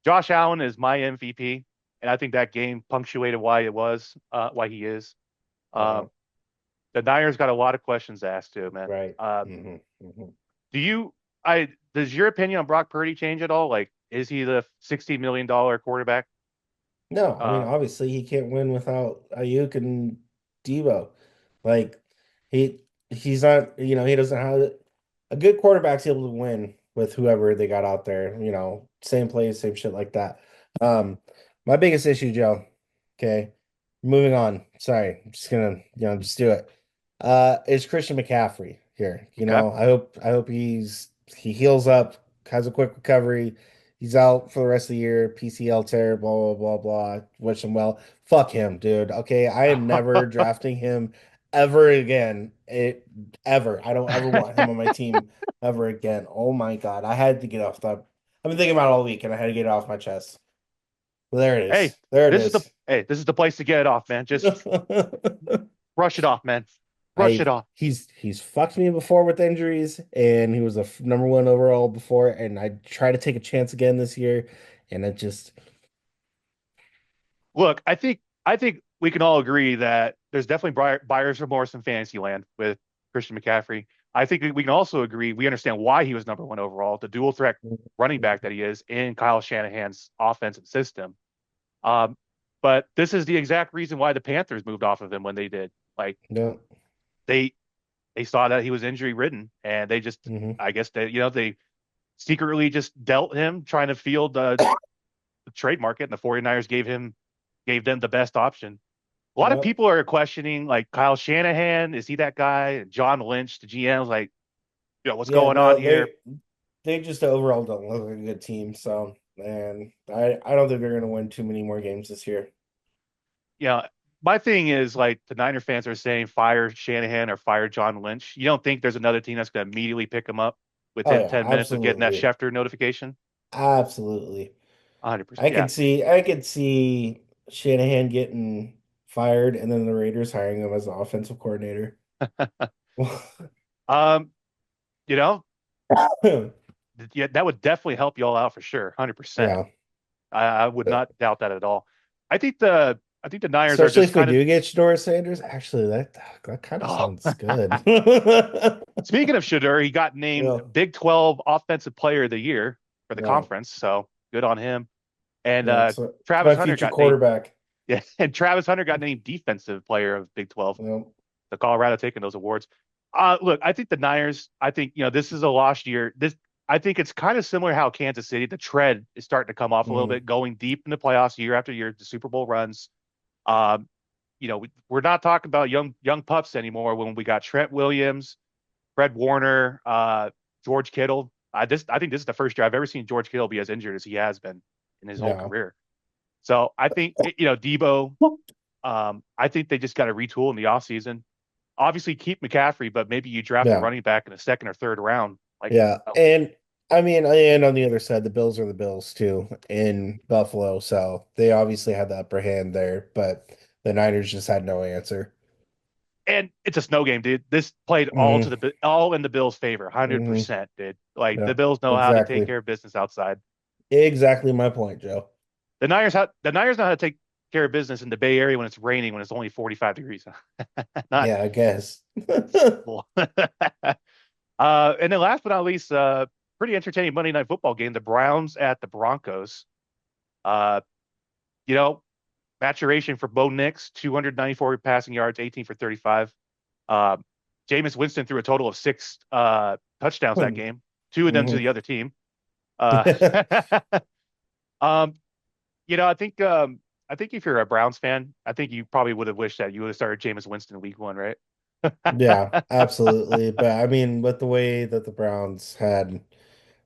Josh Allen is my MVP, and I think that game punctuated why he is. yeah. Um, the Niners got a lot of questions asked to, man. Right. Hmm. Do you I does your opinion on Brock Purdy change at all? Like, is he the $60 million quarterback? No, I mean, Uh, obviously he can't win without Ayuk and Debo. Like he he's not, he doesn't have a good quarterback's able to win with whoever they got out there, same plays, same shit like that. Um, my biggest issue, Joe, okay, moving on. Sorry, I'm just gonna, just do it. Is Christian McCaffrey here. okay. I hope he heals up, has a quick recovery. He's out for the rest of the year. PCL tear, blah blah blah blah. Wish him well. Fuck him, dude. Okay, I am never drafting him ever again. Ever. I don't ever want him on my team ever again. Oh my God, I had to get off that. I've been thinking about it all week, and I had to get it off my chest. Well, there it Hey, is. There it this is the is. this is the place to get it off, man. Just brush it off, man. Brush it I off. he's fucked me before with injuries, and he was a number one overall before, and I try to take a chance again this year, and it just Look, I think we can all agree that there's definitely buyer's remorse in fantasy land with Christian McCaffrey. I think we can also agree we understand why he was number one overall, the dual threat running back that he is in Kyle Shanahan's offensive system. Um, but this is the exact reason why the Panthers moved off of him when they did. Like no. they they saw that he was injury ridden, and they just, Hmm. I guess they secretly just dealt him trying to field the trade market, and the 49ers gave them the best option. A lot of Yep. people are questioning like Kyle Shanahan, is he that guy? John Lynch, the GM's like, what's Yeah, going on no, here? they just overall don't look like a good team. So, and I don't think they're gonna win too many more games this year. You know, my thing is like the Niner fans are saying fire Shanahan or fire John Lynch. You don't think there's another team that's going to immediately pick him up Oh within yeah, 10 minutes of getting that absolutely. Schefter notification? Absolutely. 100%. I Yeah. could see I could see Shanahan getting fired and then the Raiders hiring him as the offensive coordinator. Um, you know, yeah, that would definitely help you all out for sure. 100%. Yeah. I would not doubt that at all. I think the Niners are Especially just if we kind of do get Shador Sanders. Actually, that kind of oh. sounds good. Speaking of Shador, he got named Yeah. Big 12 Offensive Player of the Year for the Yeah. conference, so good on him. And Yeah. It's Travis my Hunter future got named quarterback. yeah, and Travis Hunter got named Defensive Player of Big 12. Yeah. The Colorado taking those awards. Look, I think the Niners. I think this is a lost year. I think it's kind of similar how Kansas City, the tread is starting to come off a little Mm, bit, going deep in the playoffs year after year, the Super Bowl runs. Um, we're not talking about young pups anymore when we got Trent Williams, Fred Warner, George Kittle. I think this is the first year I've ever seen George Kittle be as injured as he has been in his whole yeah. career. So I think Debo. I think they just got to retool in the offseason. Obviously, keep McCaffrey, but maybe you draft a Yeah. running back in the second or third round. Like, Yeah. And I mean, and on the other side, the Bills are the Bills too in Buffalo. So they obviously had the upper hand there, but the Niners just had no answer. and it's a snow game, dude. This played Hmm. all in the Bills' favor, Hmm. 100%, dude. Like Yeah. the Bills know how to take Exactly. care of business outside. Exactly my point, Joe. The Niners know how to take care of business in the Bay Area when it's raining, when it's only 45 degrees. Not. Yeah, I guess. And then last but not least, pretty entertaining Monday Night Football game. The Browns at the Broncos. Uh, you know, maturation for Bo Nix, 294 passing yards, 18 for 35. Uh, Jameis Winston threw a total of six touchdowns that game, two of them to Hmm. the other team. Uh, um, I think if you're a Browns fan, I think you probably would have wished that you would have started Jameis Winston week one, right? Yeah, absolutely. But I mean, with the way that the Browns had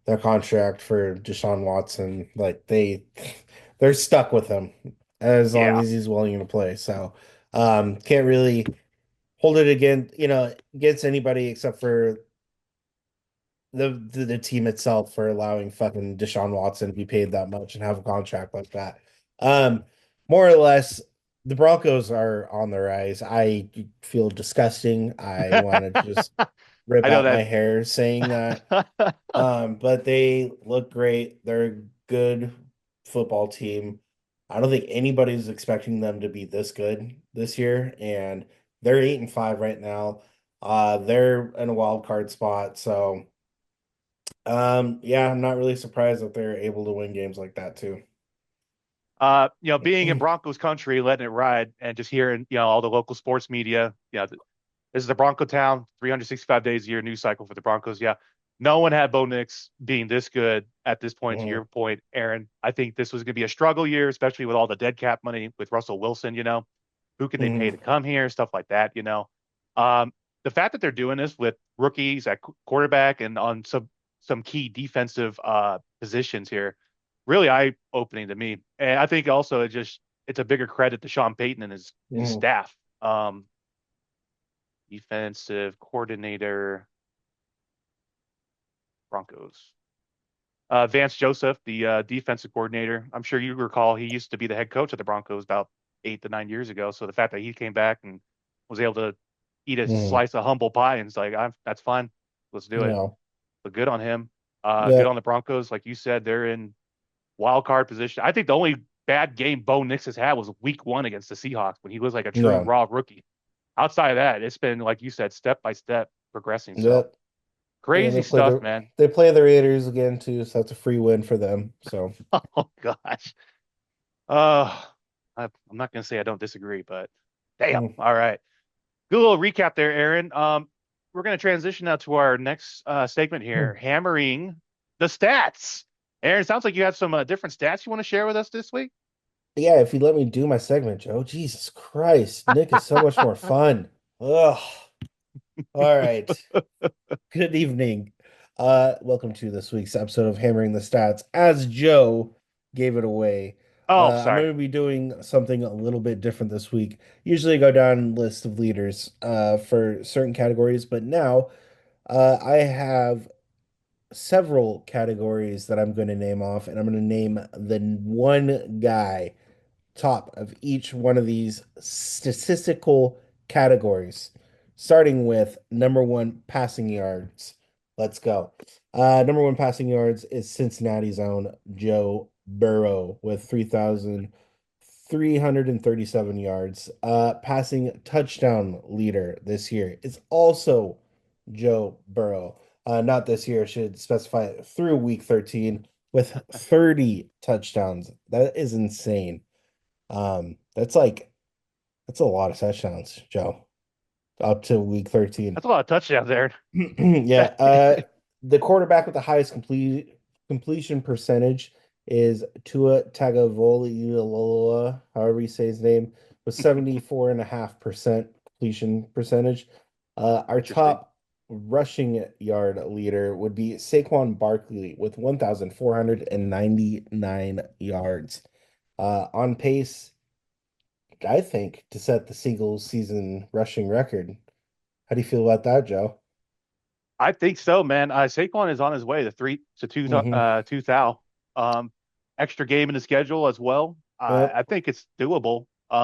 their contract for Deshaun Watson, like they're stuck with him as long Yeah. as he's willing to play. So can't really hold it against anybody except for the team itself for allowing fucking Deshaun Watson to be paid that much and have a contract like that. Um, More or less, the Broncos are on the rise. I feel disgusting. I want to just rip I know out my that. hair saying that. But they look great. They're a good football team. I don't think anybody's expecting them to be this good this year, and They're 8-5 right now. They're in a wild card spot, so yeah, I'm not really surprised that they're able to win games like that too. Being in Broncos country, letting it ride, and just hearing, all the local sports media. This is the Bronco town, 365 days a year news cycle for the Broncos. Yeah. No one had Bo Nix being this good at this point, to Mhm, your point, Aaron. I think this was going to be a struggle year, especially with all the dead cap money with Russell Wilson. Who can they pay mhm, to come here? Stuff like that. Um, the fact that they're doing this with rookies at quarterback and on some key defensive positions here, really eye-opening to me. And I think also it's a bigger credit to Sean Payton and his mhm. staff. Defensive coordinator, Broncos. Vance Joseph, the defensive coordinator. I'm sure you recall he used to be the head coach of the Broncos about 8 to 9 years ago. So the fact that he came back and was able to eat a Mhm. slice of humble pie and it's like, that's fine. Let's do it. No. But good on him. Good Yeah. on the Broncos. Like you said, they're in wild card position. I think the only bad game Bo Nix has had was week one against the Seahawks when he was like a true No. raw rookie. Outside of that, it's been, like you said, step by step progressing. So Yep. And crazy stuff, man. they play the Raiders again too, so that's a free win for them. So Oh gosh. Uh, I'm not gonna say I don't disagree, but damn. mm, All right. Good little recap there, Aaron. We're gonna transition now to our next segment here, mm. hammering the stats. Aaron, sounds like you have some different stats you want to share with us this week. Yeah, if you let me do my segment, Joe. Jesus Christ. Nick is so much more fun. Ugh. All right. Good evening. Welcome to this week's episode of Hammering the Stats. As Joe gave it away, Oh, I'm sorry. going to be doing something a little bit different this week. Usually I go down a list of leaders for certain categories, but now I have several categories that I'm going to name off, and I'm going to name the one guy top of each one of these statistical categories, starting with number one passing yards. Let's go. Number one passing yards is Cincinnati's own Joe Burrow with 3,337 yards. Passing touchdown leader this year is also Joe Burrow. Not this year, should specify it through week 13 with 30 touchdowns. That is insane. That's a lot of touchdowns, Joe, up to week 13. That's a lot of touchdowns there. Yeah, the quarterback with the highest completion percentage is Tua Tagovailoa, however you say his name, with 74.5% completion percentage. Our Interesting. top rushing yard leader would be Saquon Barkley with 1,499 yards. On pace, I think, to set the single season rushing record. How do you feel about that, Joe? I think so, man. Saquon is on his way to three to two Hmm. 2,000. Um, extra game in the schedule as well. I Yep. think it's doable. He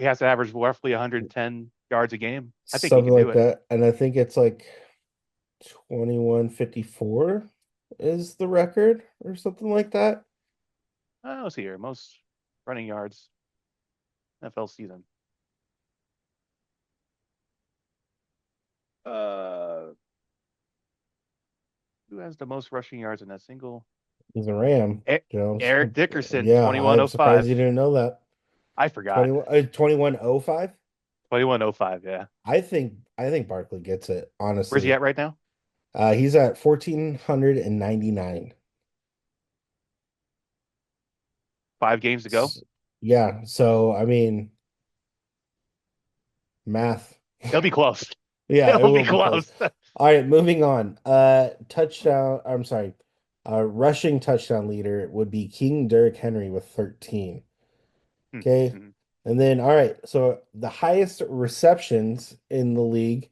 has to average roughly 110 yards a game. I think he Something can do like it. that. And I think it's like 2154 is the record or something like that. Let's see here. Most running yards NFL season. Uh, who has the most rushing yards in a single? He's a Ram, E- Joe. Eric Dickerson, Yeah, I'm surprised 2105. you didn't know that. I forgot. 2105? 2105. Yeah. I think Barkley gets it, Where's he honestly. at right now? He's at 1,499. 5 games to go. Yeah, so I mean, math. It'll be close. Yeah, it It'll be will be close. close. All right, moving on. Touchdown. I'm sorry. Rushing touchdown leader would be King Derrick Henry with 13. Okay. Mhm. And then, all right, so the highest receptions in the league,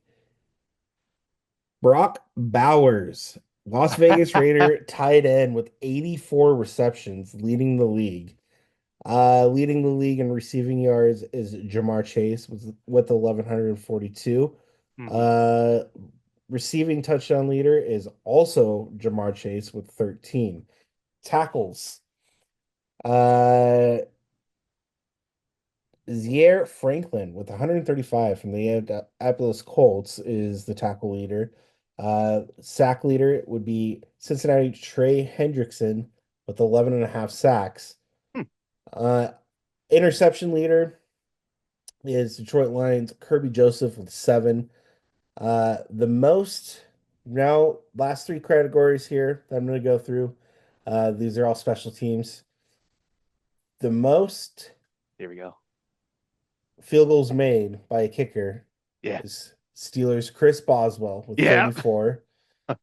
Brock Bowers, Las Vegas Raider tight end with 84 receptions, leading the league. Leading the league in receiving yards is Jamar Chase with 1,142. Mhm. Uh, Receiving touchdown leader is also Jamar Chase with 13. Tackles. Uh, Zaire Franklin with 135 from the Indianapolis Colts is the tackle leader. Sack leader would be Cincinnati Trey Hendrickson with 11 and a half sacks. Hmm, Uh, interception leader is Detroit Lions Kirby Joseph with 7. The most now last three categories here that I'm going to go through. These are all special teams. The most there we go. field goals made by a kicker Yeah. is Steelers Chris Boswell with Yeah. 34.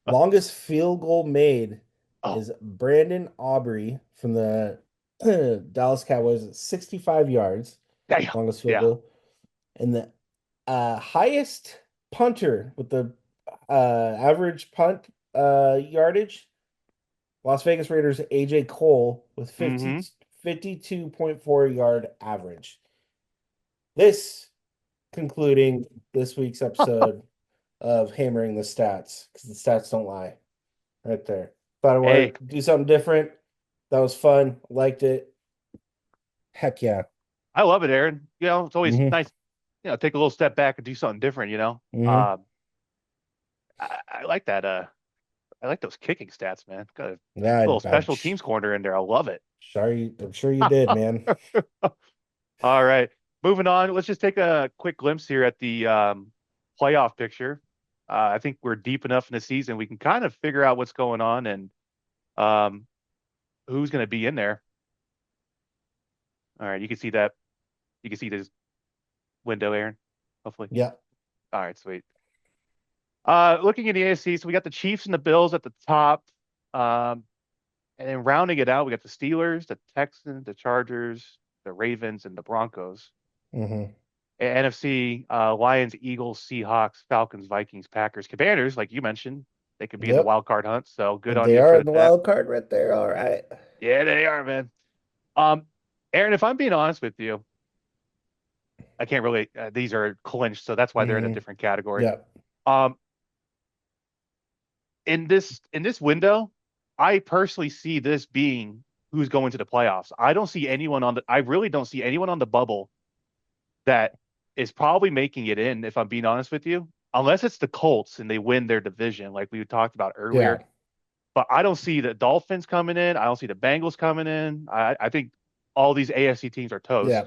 Longest field goal made Oh, is Brandon Aubrey from the Dallas Cowboys at 65 yards. damn. Longest field Yeah. goal. And the highest punter with the average punt yardage, Las Vegas Raiders AJ Cole with Mm-hmm. 52.4 yard average. This concluding this week's episode of Hammering the Stats, because the stats don't lie. Right there. Thought I Hey, wanted to do something different. That was fun. Liked it. Heck yeah. I love it, Aaron. It's always Hmm. nice, take a little step back and do something different. Hmm. I like that. I like those kicking stats, man. Got a Yeah, little special teams corner in there. I love it. I'm sure you did, man. All right. Moving on. Let's just take a quick glimpse here at the playoff picture. I think we're deep enough in the season we can kind of figure out what's going on and um, who's going to be in there. All right. You can see that. You can see this window, Aaron. Hopefully. Yeah. All right. Sweet. Looking at the AFC, so we got the Chiefs and the Bills at the top. Um, and then rounding it out, we got the Steelers, the Texans, the Chargers, the Ravens, and the Broncos. Hmm. NFC, Lions, Eagles, Seahawks, Falcons, Vikings, Packers, Commanders, like you mentioned, they could be in the Yep. wild card hunt. So good And on they you are in for the that. wild card right there. All right. Yeah, they are, man. Um, Aaron, if I'm being honest with you, I can't really. These are clinched, so that's why they're in a Hmm. different category. Yep. Um, in this window, I personally see this being who's going to the playoffs. I really don't see anyone on the bubble that is probably making it in, if I'm being honest with you, unless it's the Colts and they win their division, like we talked about Yeah. earlier. But I don't see the Dolphins coming in. I don't see the Bengals coming in. I think all these AFC teams are toast. Yeah.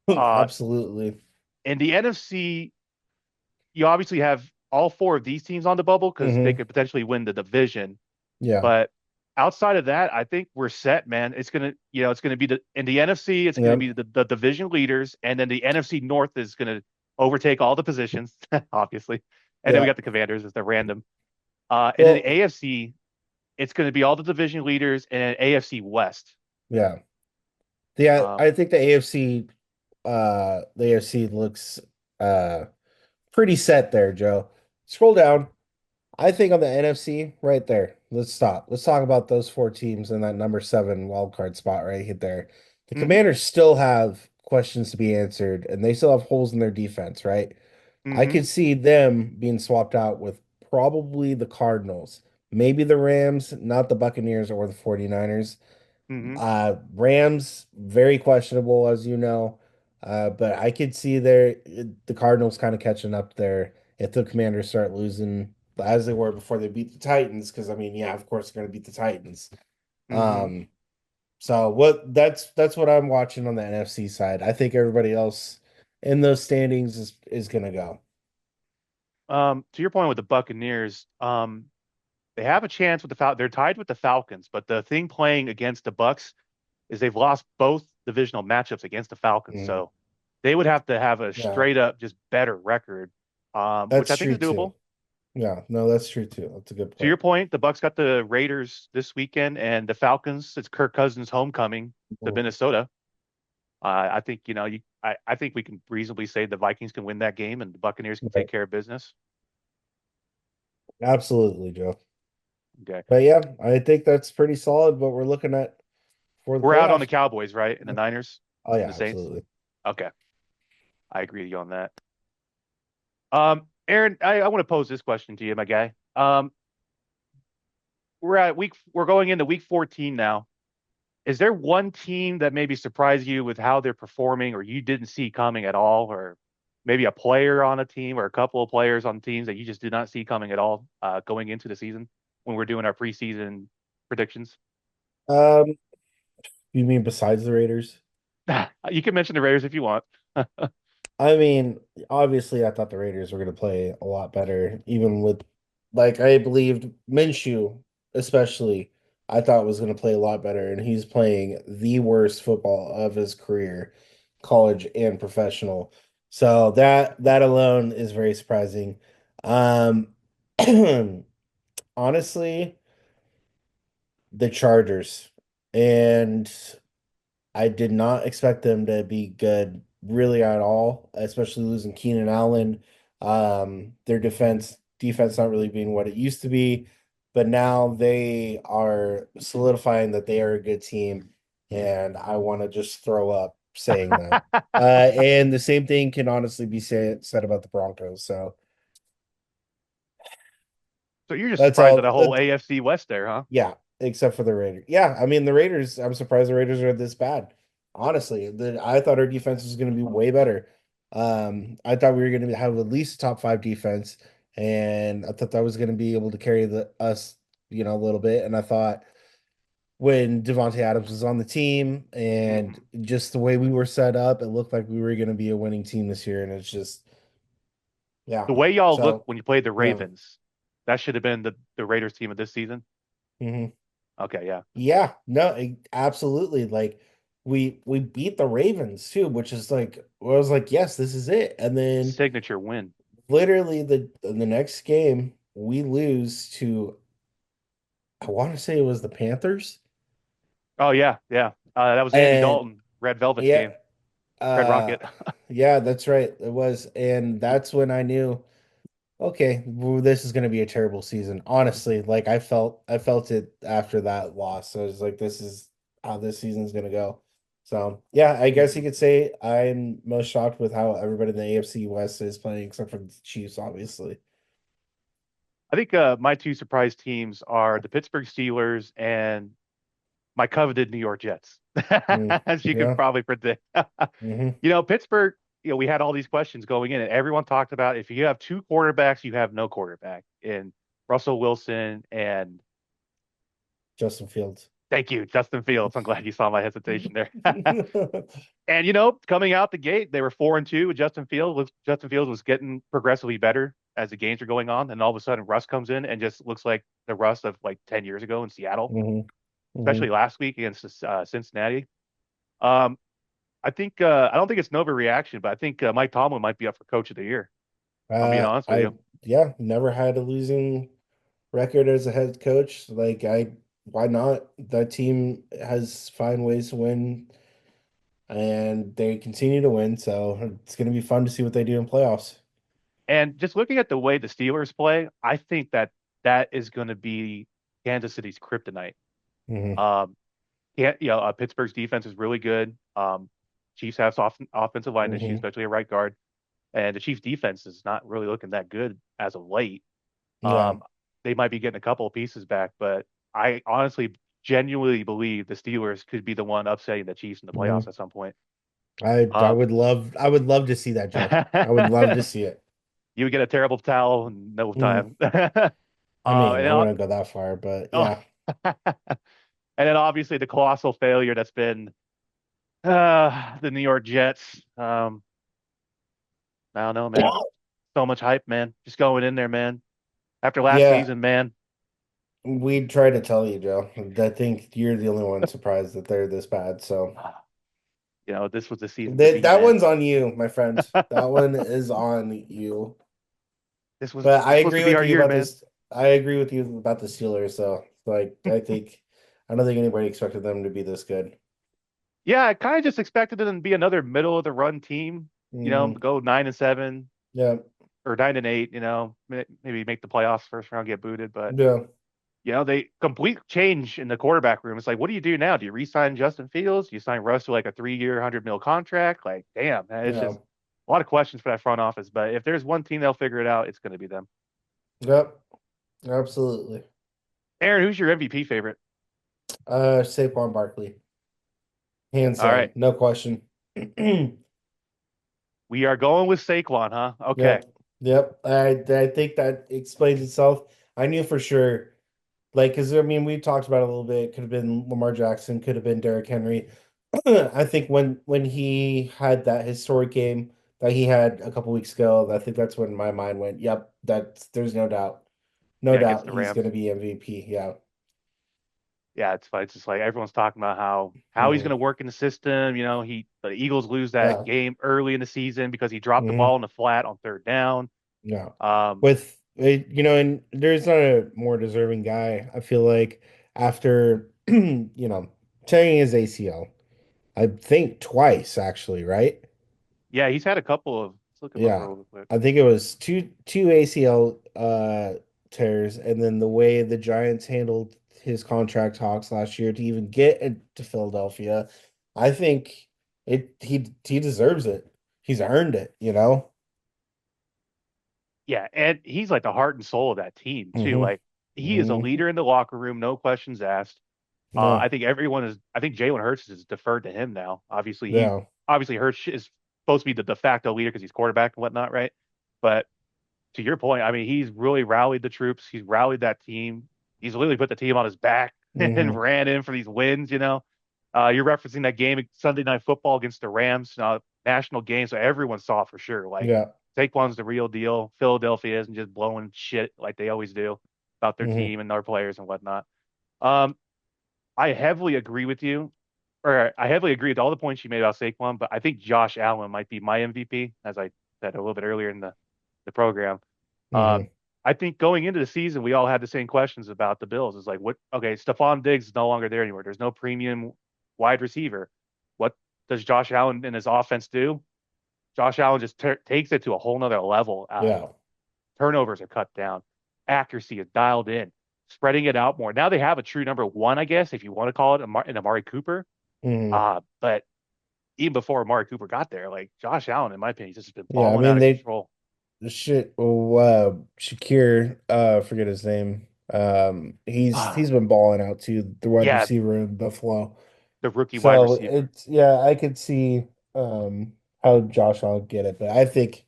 Uh, Absolutely. in the NFC, you obviously have all four of these teams on the bubble because they Hmm. could potentially win the division. Yeah. But outside of that, I think we're set, man. It's gonna be in the NFC, it's gonna Yep. be the division leaders, and then the NFC North is gonna overtake all the positions, obviously. And then we Yeah. got the Commanders as the random. And then the Well, AFC, it's gonna be all the division leaders and AFC West. yeah. Yeah, Um, I think the AFC looks uh pretty set there, Joe. Scroll down. I think on the NFC, right there. Let's stop. Let's talk about those four teams in that number 7 wild card spot right there. The hmm Commanders still have questions to be answered, and they still have holes in their defense, right? I hmm could see them being swapped out with probably the Cardinals, maybe the Rams, not the Buccaneers or the 49ers. hmm Rams, very questionable, as you know. But I could see the Cardinals kind of catching up there if the Commanders start losing as they were before they beat the Titans. Because I mean, yeah, of course they're going to beat the Titans. hmm Um, so that's what I'm watching on the NFC side. I think everybody else in those standings is going to go. To your point with the Buccaneers, they have a chance with the They're tied with the Falcons, but the thing playing against the Bucks is they've lost both divisional matchups against the Falcons. Mhm. So they would have to have a Yeah, straight up just better record, which that's I think true is too. doable. Yeah, no, that's true too. That's a good To your point. point, the Bucks got the Raiders this weekend, and the Falcons. It's Kirk Cousins' homecoming to Mhm. Minnesota. I think I think we can reasonably say the Vikings can win that game, and the Buccaneers can Yeah, take care of business. absolutely, Joe. Okay, But yeah, I think that's pretty solid what we're looking at for the we're out on the playoffs. Cowboys, right? And the Niners Oh and yeah, the Saints. absolutely. Okay, I agree with you on that. Aaron, I want to pose this question to you, my guy. We're going into week 14 now. Is there one team that maybe surprised you with how they're performing or you didn't see coming at all? Or maybe a player on a team or a couple of players on teams that you just did not see coming at all going into the season when we're doing our preseason predictions? Um, you mean besides the Raiders? You can mention the Raiders if you want. I mean, obviously, I thought the Raiders were going to play a lot better, even with, like, I believed Minshew, especially, I thought was going to play a lot better, and he's playing the worst football of his career, college and professional. So that alone is very surprising. Um, honestly, the Chargers, and I did not expect them to be good really at all, especially losing Keenan Allen. Their defense not really being what it used to be, but now they are solidifying that they are a good team, and I want to just throw up saying that. And the same thing can honestly be said about the Broncos. So So you're just that's surprised at all. the whole AFC West there, huh? Yeah, except for the Raiders. Yeah, I mean the Raiders. I'm surprised the Raiders are this bad. Honestly, I thought our defense was going to be way better. I thought we were going to have at least a top five defense, and I thought that was going to be able to carry the us, a little bit. And I thought when Devontae Adams was on the team and Mhm. just the way we were set up, it looked like we were going to be a winning team this year. And it's just, yeah. The way y'all looked So, when you played the yeah. Ravens, that should have been the Raiders team of this season. Mhm. Okay, yeah. Yeah, no, absolutely. Like we beat the Ravens too, which is like I was like, yes, this is it. And then Signature win. literally the next game we lose to I want to say it was the Panthers. Oh yeah, yeah. That was Andy And Dalton, Red Velvet's yeah, game, Red uh Rocket. yeah, that's right. It was, and that's when I knew, okay, well, this is going to be a terrible season. Honestly, like I felt it after that loss. I was like, this is how this season's going to go. So, yeah, I guess you Mhm. could say I'm most shocked with how everybody in the AFC West is playing, except for the Chiefs, obviously. I think my two surprise teams are the Pittsburgh Steelers and my coveted New York Jets, Mm, as you can yeah. probably predict. Hmm. Pittsburgh, we had all these questions going in, and everyone talked about if you have two quarterbacks, you have no quarterback in Russell Wilson and Justin Fields. thank you, Justin Fields. I'm glad you saw my hesitation there. And coming out the gate, they were 4-2 with Justin Fields. Justin Fields was getting progressively better as the games were going on, and all of a sudden Russ comes in and just looks like the Russ of like 10 years ago in Seattle, Hmm. especially Hmm. last week against Cincinnati. Um, I don't think it's no overreaction, but I think Mike Tomlin might be up for Coach of the Year. I'm being honest with I you. yeah, never had a losing record as a head coach. Like why not? That team has find ways to win, and they continue to win. So it's going to be fun to see what they do in playoffs. And just looking at the way the Steelers play, I think that is going to be Kansas City's kryptonite. Hmm. Um, Pittsburgh's defense is really good. Chiefs have soft offensive line issues, Hmm. especially at right guard, and the Chiefs defense is not really looking that good as of late. Yeah. They might be getting a couple of pieces back, but I honestly genuinely believe the Steelers could be the one upsetting the Chiefs in the playoffs Hmm. at some point. I Um, would love to see that, Joe. I would love to see it. you would get a terrible towel in no Hmm. time. I mean, And I wouldn't go that far, but oh, yeah. and then obviously the colossal failure that's been the New York Jets. I don't know, man. So much hype, man. Just going in there, man. After last Yeah, season, man. we try to tell you, Joe. I think you're the only one surprised that they're this bad. So This was the season to be, that man. one's on you, my friend. That one is on you. This was But I supposed to agree be with our you year, about man. this. I agree with you about the Steelers. So, like, I don't think anybody expected them to be this good. Yeah, I kind of just expected them to be another middle of the run team. Hmm. Go 9-7 Yeah, or 9-8. Maybe make the playoffs first round, get booted, but yeah, they complete change in the quarterback room. It's like, what do you do now? Do you re-sign Justin Fields? Do you sign Russ to like a 3-year, 100 mil contract? Like, damn, man, it's yeah, just a lot of questions for that front office. But if there's one team they'll figure it out, it's going to be them. yep, absolutely. Aaron, who's your MVP favorite? Saquon Barkley. Hands All right. down, no question. We are going with Saquon, huh? Okay. Yep. Yep. I think that explains itself. I knew for sure, like, because I mean, we talked about it a little bit. Could have been Lamar Jackson, could have been Derrick Henry. I think when he had that historic game that he had a couple weeks ago, I think that's when my mind went, yep, that's there's no doubt. No Yeah, against doubt the he's Rams. gonna be MVP. Yeah. Yeah, it's fine. It's just like everyone's talking about how he's going Hmm. to work in the system. The Eagles lose that Yeah. game early in the season because he dropped the Hmm. ball in the flat on third down. Yeah. Um, With and there's not a more deserving guy, I feel like, after tearing his ACL. I think twice actually, right? yeah, he's had a couple of. Let's look him up Yeah. real quick. I think it was two ACL tears, and then the way the Giants handled his contract talks last year to even get into Philadelphia, I think he deserves it. He's earned it, you know? Yeah, and he's like the heart and soul of that team too. Hmm. Like he is a Hmm. leader in the locker room, no questions asked. I No. think everyone is. I think Jalen Hurts is deferred to him now. Yeah. Obviously Hurts is supposed to be the de facto leader because he's quarterback and whatnot, right? But to your point, I mean, he's really rallied the troops. He's rallied that team. He's literally put the team on his back and Hmm. ran in for these wins. You're referencing that game Sunday Night Football against the Rams, national game, so everyone saw for sure. Like Yeah. Saquon's the real deal. Philadelphia isn't just blowing shit like they always do about their Hmm. team and their players and whatnot. Um, I heavily agree with you, or I heavily agree with all the points you made about Saquon, but I think Josh Allen might be my MVP, as I said a little bit earlier in the program. Hmm. Um, I think going into the season, we all had the same questions about the Bills. It's like, okay, Stephon Diggs is no longer there anymore. There's no premium wide receiver. What does Josh Allen and his offense do? Josh Allen just takes it to a whole nother level. Yeah. Turnovers are cut down. Accuracy is dialed in, spreading it out more. Now they have a true number one, I guess, if you want to call it an Amari Cooper. Hmm. But even before Amari Cooper got there, like Josh Allen, in my opinion, he's just been Yeah. I balling out mean, of control. the shit. Oh, Shakir, forget his name. He's been balling out too, the wide Yeah, receiver in Buffalo. the rookie wide So receiver. it's yeah, I could see how Josh will get it, but I think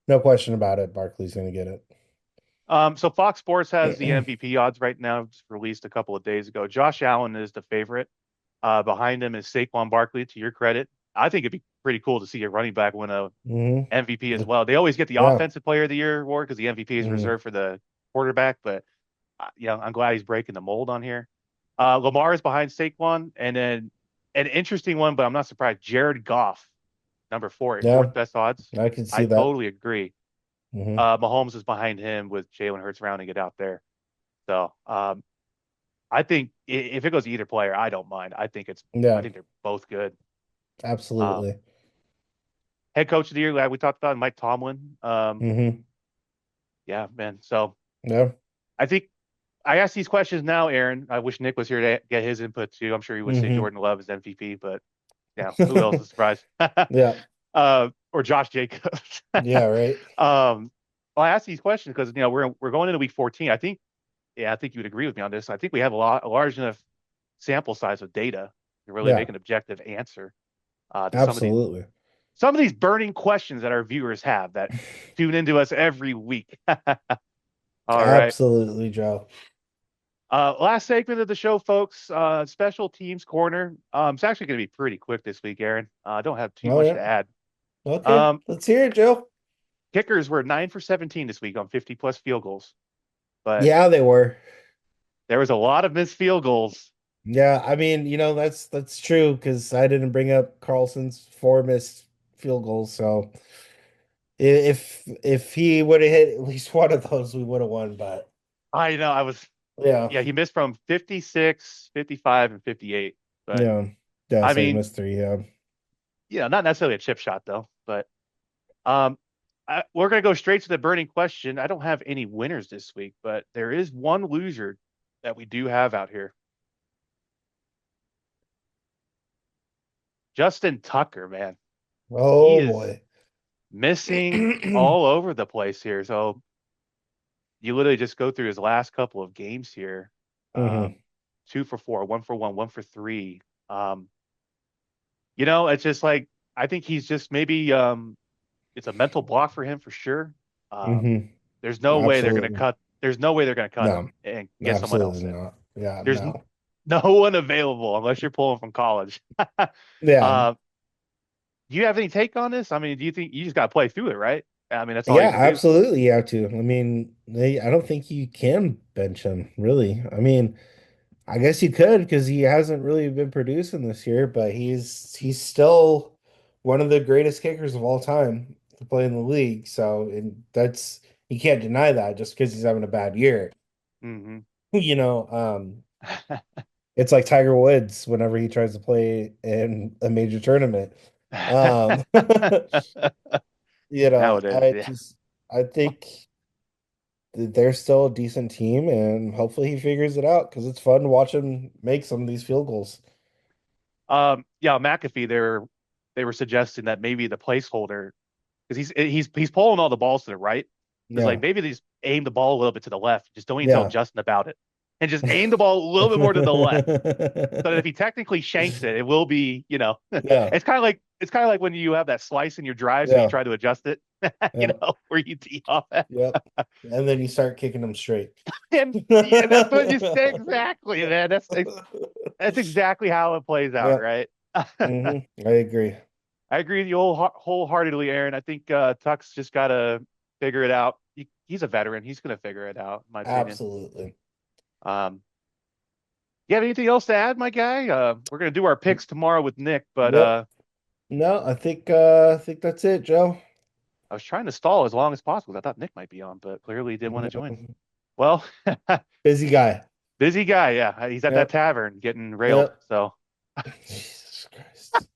no question about it, Barkley's gonna get So Fox Sports has the it. MVP odds right now, just released a couple of days ago. Josh Allen is the favorite. Behind him is Saquon Barkley. To your credit, I think it'd be pretty cool to see a running back win a Hmm. MVP as well. They always get the Yeah. Offensive Player of the Year award because the MVP is Hmm. reserved for the quarterback. But I'm glad he's breaking the mold on here. Lamar is behind Saquon, and then an interesting one, but I'm not surprised. Jared Goff, number four, Yeah, fourth best odds. I can I see that. totally agree. Hmm. Mahomes is behind him with Jalen Hurts rounding it out there. So I think if it goes to either player, I don't mind. I Yeah, think they're both good. Um, absolutely. Head coach of the year, like we talked about, Mike Tomlin. Hmm. Yeah, man. So Yeah. I think I ask these questions now, Aaron. I wish Nick was here to get his input too. I'm sure he would say Hmm. Jordan Love is MVP, but yeah, who else is surprised? Yeah. Or Josh Jacobs. Yeah, right. Well, I ask these questions because we're going into week 14. I think you would agree with me on this. I think we have a large enough sample size of data to really Yeah, make an objective answer to absolutely. some of these burning questions that our viewers have that tune into us every week. All right. Absolutely, Joe. Last segment of the show, folks. Special teams corner. It's actually going to be pretty quick this week, Aaron. I don't have too Oh much to yeah. add. Okay. Um, Let's hear it, Joe. Kickers were 9 for 17 this week on 50 plus field goals, but Yeah, they were. there was a lot of missed field goals. Yeah, I mean, that's true because I didn't bring up Carlson's four missed field goals. So if he would have hit at least one of those, we would have won. But I know I was, yeah, yeah, he missed from 56, 55, and 58. But yeah, yeah. I So he mean, missed three. Yeah. not necessarily a chip shot though. But um, we're going to go straight to the burning question. I don't have any winners this week, but there is one loser that we do have out here. Justin Tucker, man, he Oh is boy. missing all over the place here. So you literally just go through his last couple of games here. Hmm. Um, 2 for 4, 1 for 1, 1 for 3. Um, It's just like I think he's just maybe it's a mental block for him for sure. Um, Hmm. there's no way they're gonna Absolutely. cut. There's no way they're gonna cut him No, and get someone else absolutely in. not. Yeah, There's no. no one available unless you're pulling from college. Yeah. uh, do you have any take on this? I mean, do you think you just got to play through it, right? I mean, that's all Yeah, you can do. absolutely you have to. I mean, I don't think you can bench him, really. I mean, I guess you could because he hasn't really been producing this year, but he's still one of the greatest kickers of all time to play in the league. So, and that's you can't deny that just because he's having a bad year. Hmm. You know, it's like Tiger Woods whenever he tries to play in a major tournament. Um, Nowadays, yeah. I think they're still a decent team, and hopefully he figures it out because it's fun to watch him make some of these field goals. Yeah, McAfee. They were suggesting that maybe the placeholder because he's pulling all the balls to the right. It's like Yeah, maybe they just aim the ball a little bit to the left. Just don't even tell yeah. Justin about it, and just aim the ball a little bit more to the left. So that if he technically shanks it, it will be, Yeah, it's kind of like when you have that slice in your drives and you yeah, try to adjust it, yeah, where you tee off at. yep. And then you start kicking them straight. And yeah, that's what you say exactly, man. That's exactly how it plays out, Yeah, right? I agree. I agree with you wholeheartedly, Aaron. I think Tuck's just got to figure it out. He's a veteran. He's going to figure it out, in my opinion. Absolutely. Um, you have anything else to add, my guy? We're going to do our picks tomorrow with Nick, but Nope. No, I think that's it, Joe. I was trying to stall as long as possible. I thought Nick might be on, but clearly he didn't want to join. Well, Busy guy. busy guy. Yeah, he's at that Yep. tavern getting railed. Yep. So, Jesus Christ.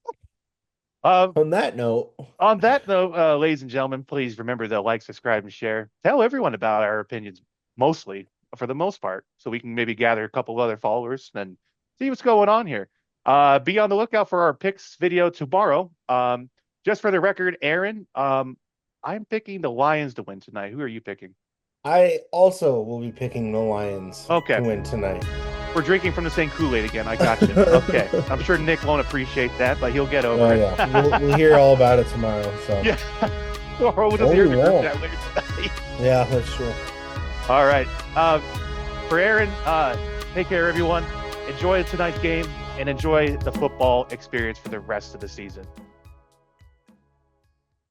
uh, On that note, on that note, ladies and gentlemen, please remember to like, subscribe, and share. Tell everyone about our opinions, mostly for the most part, so we can maybe gather a couple of other followers and see what's going on here. Be on the lookout for our picks video tomorrow. Just for the record, Aaron, I'm picking the Lions to win tonight. Who are you picking? I also will be picking the Lions Okay, to win tonight. we're drinking from the same Kool-Aid again. I got you. Okay, I'm sure Nick won't appreciate that, but he'll get over Oh it. yeah, we'll hear all about it tomorrow. So Yeah. Or we'll just Oh, hear we the group won't. chat later tonight. yeah, that's true. All right. For Aaron, take care, everyone. Enjoy tonight's game and enjoy the football experience for the rest of the season.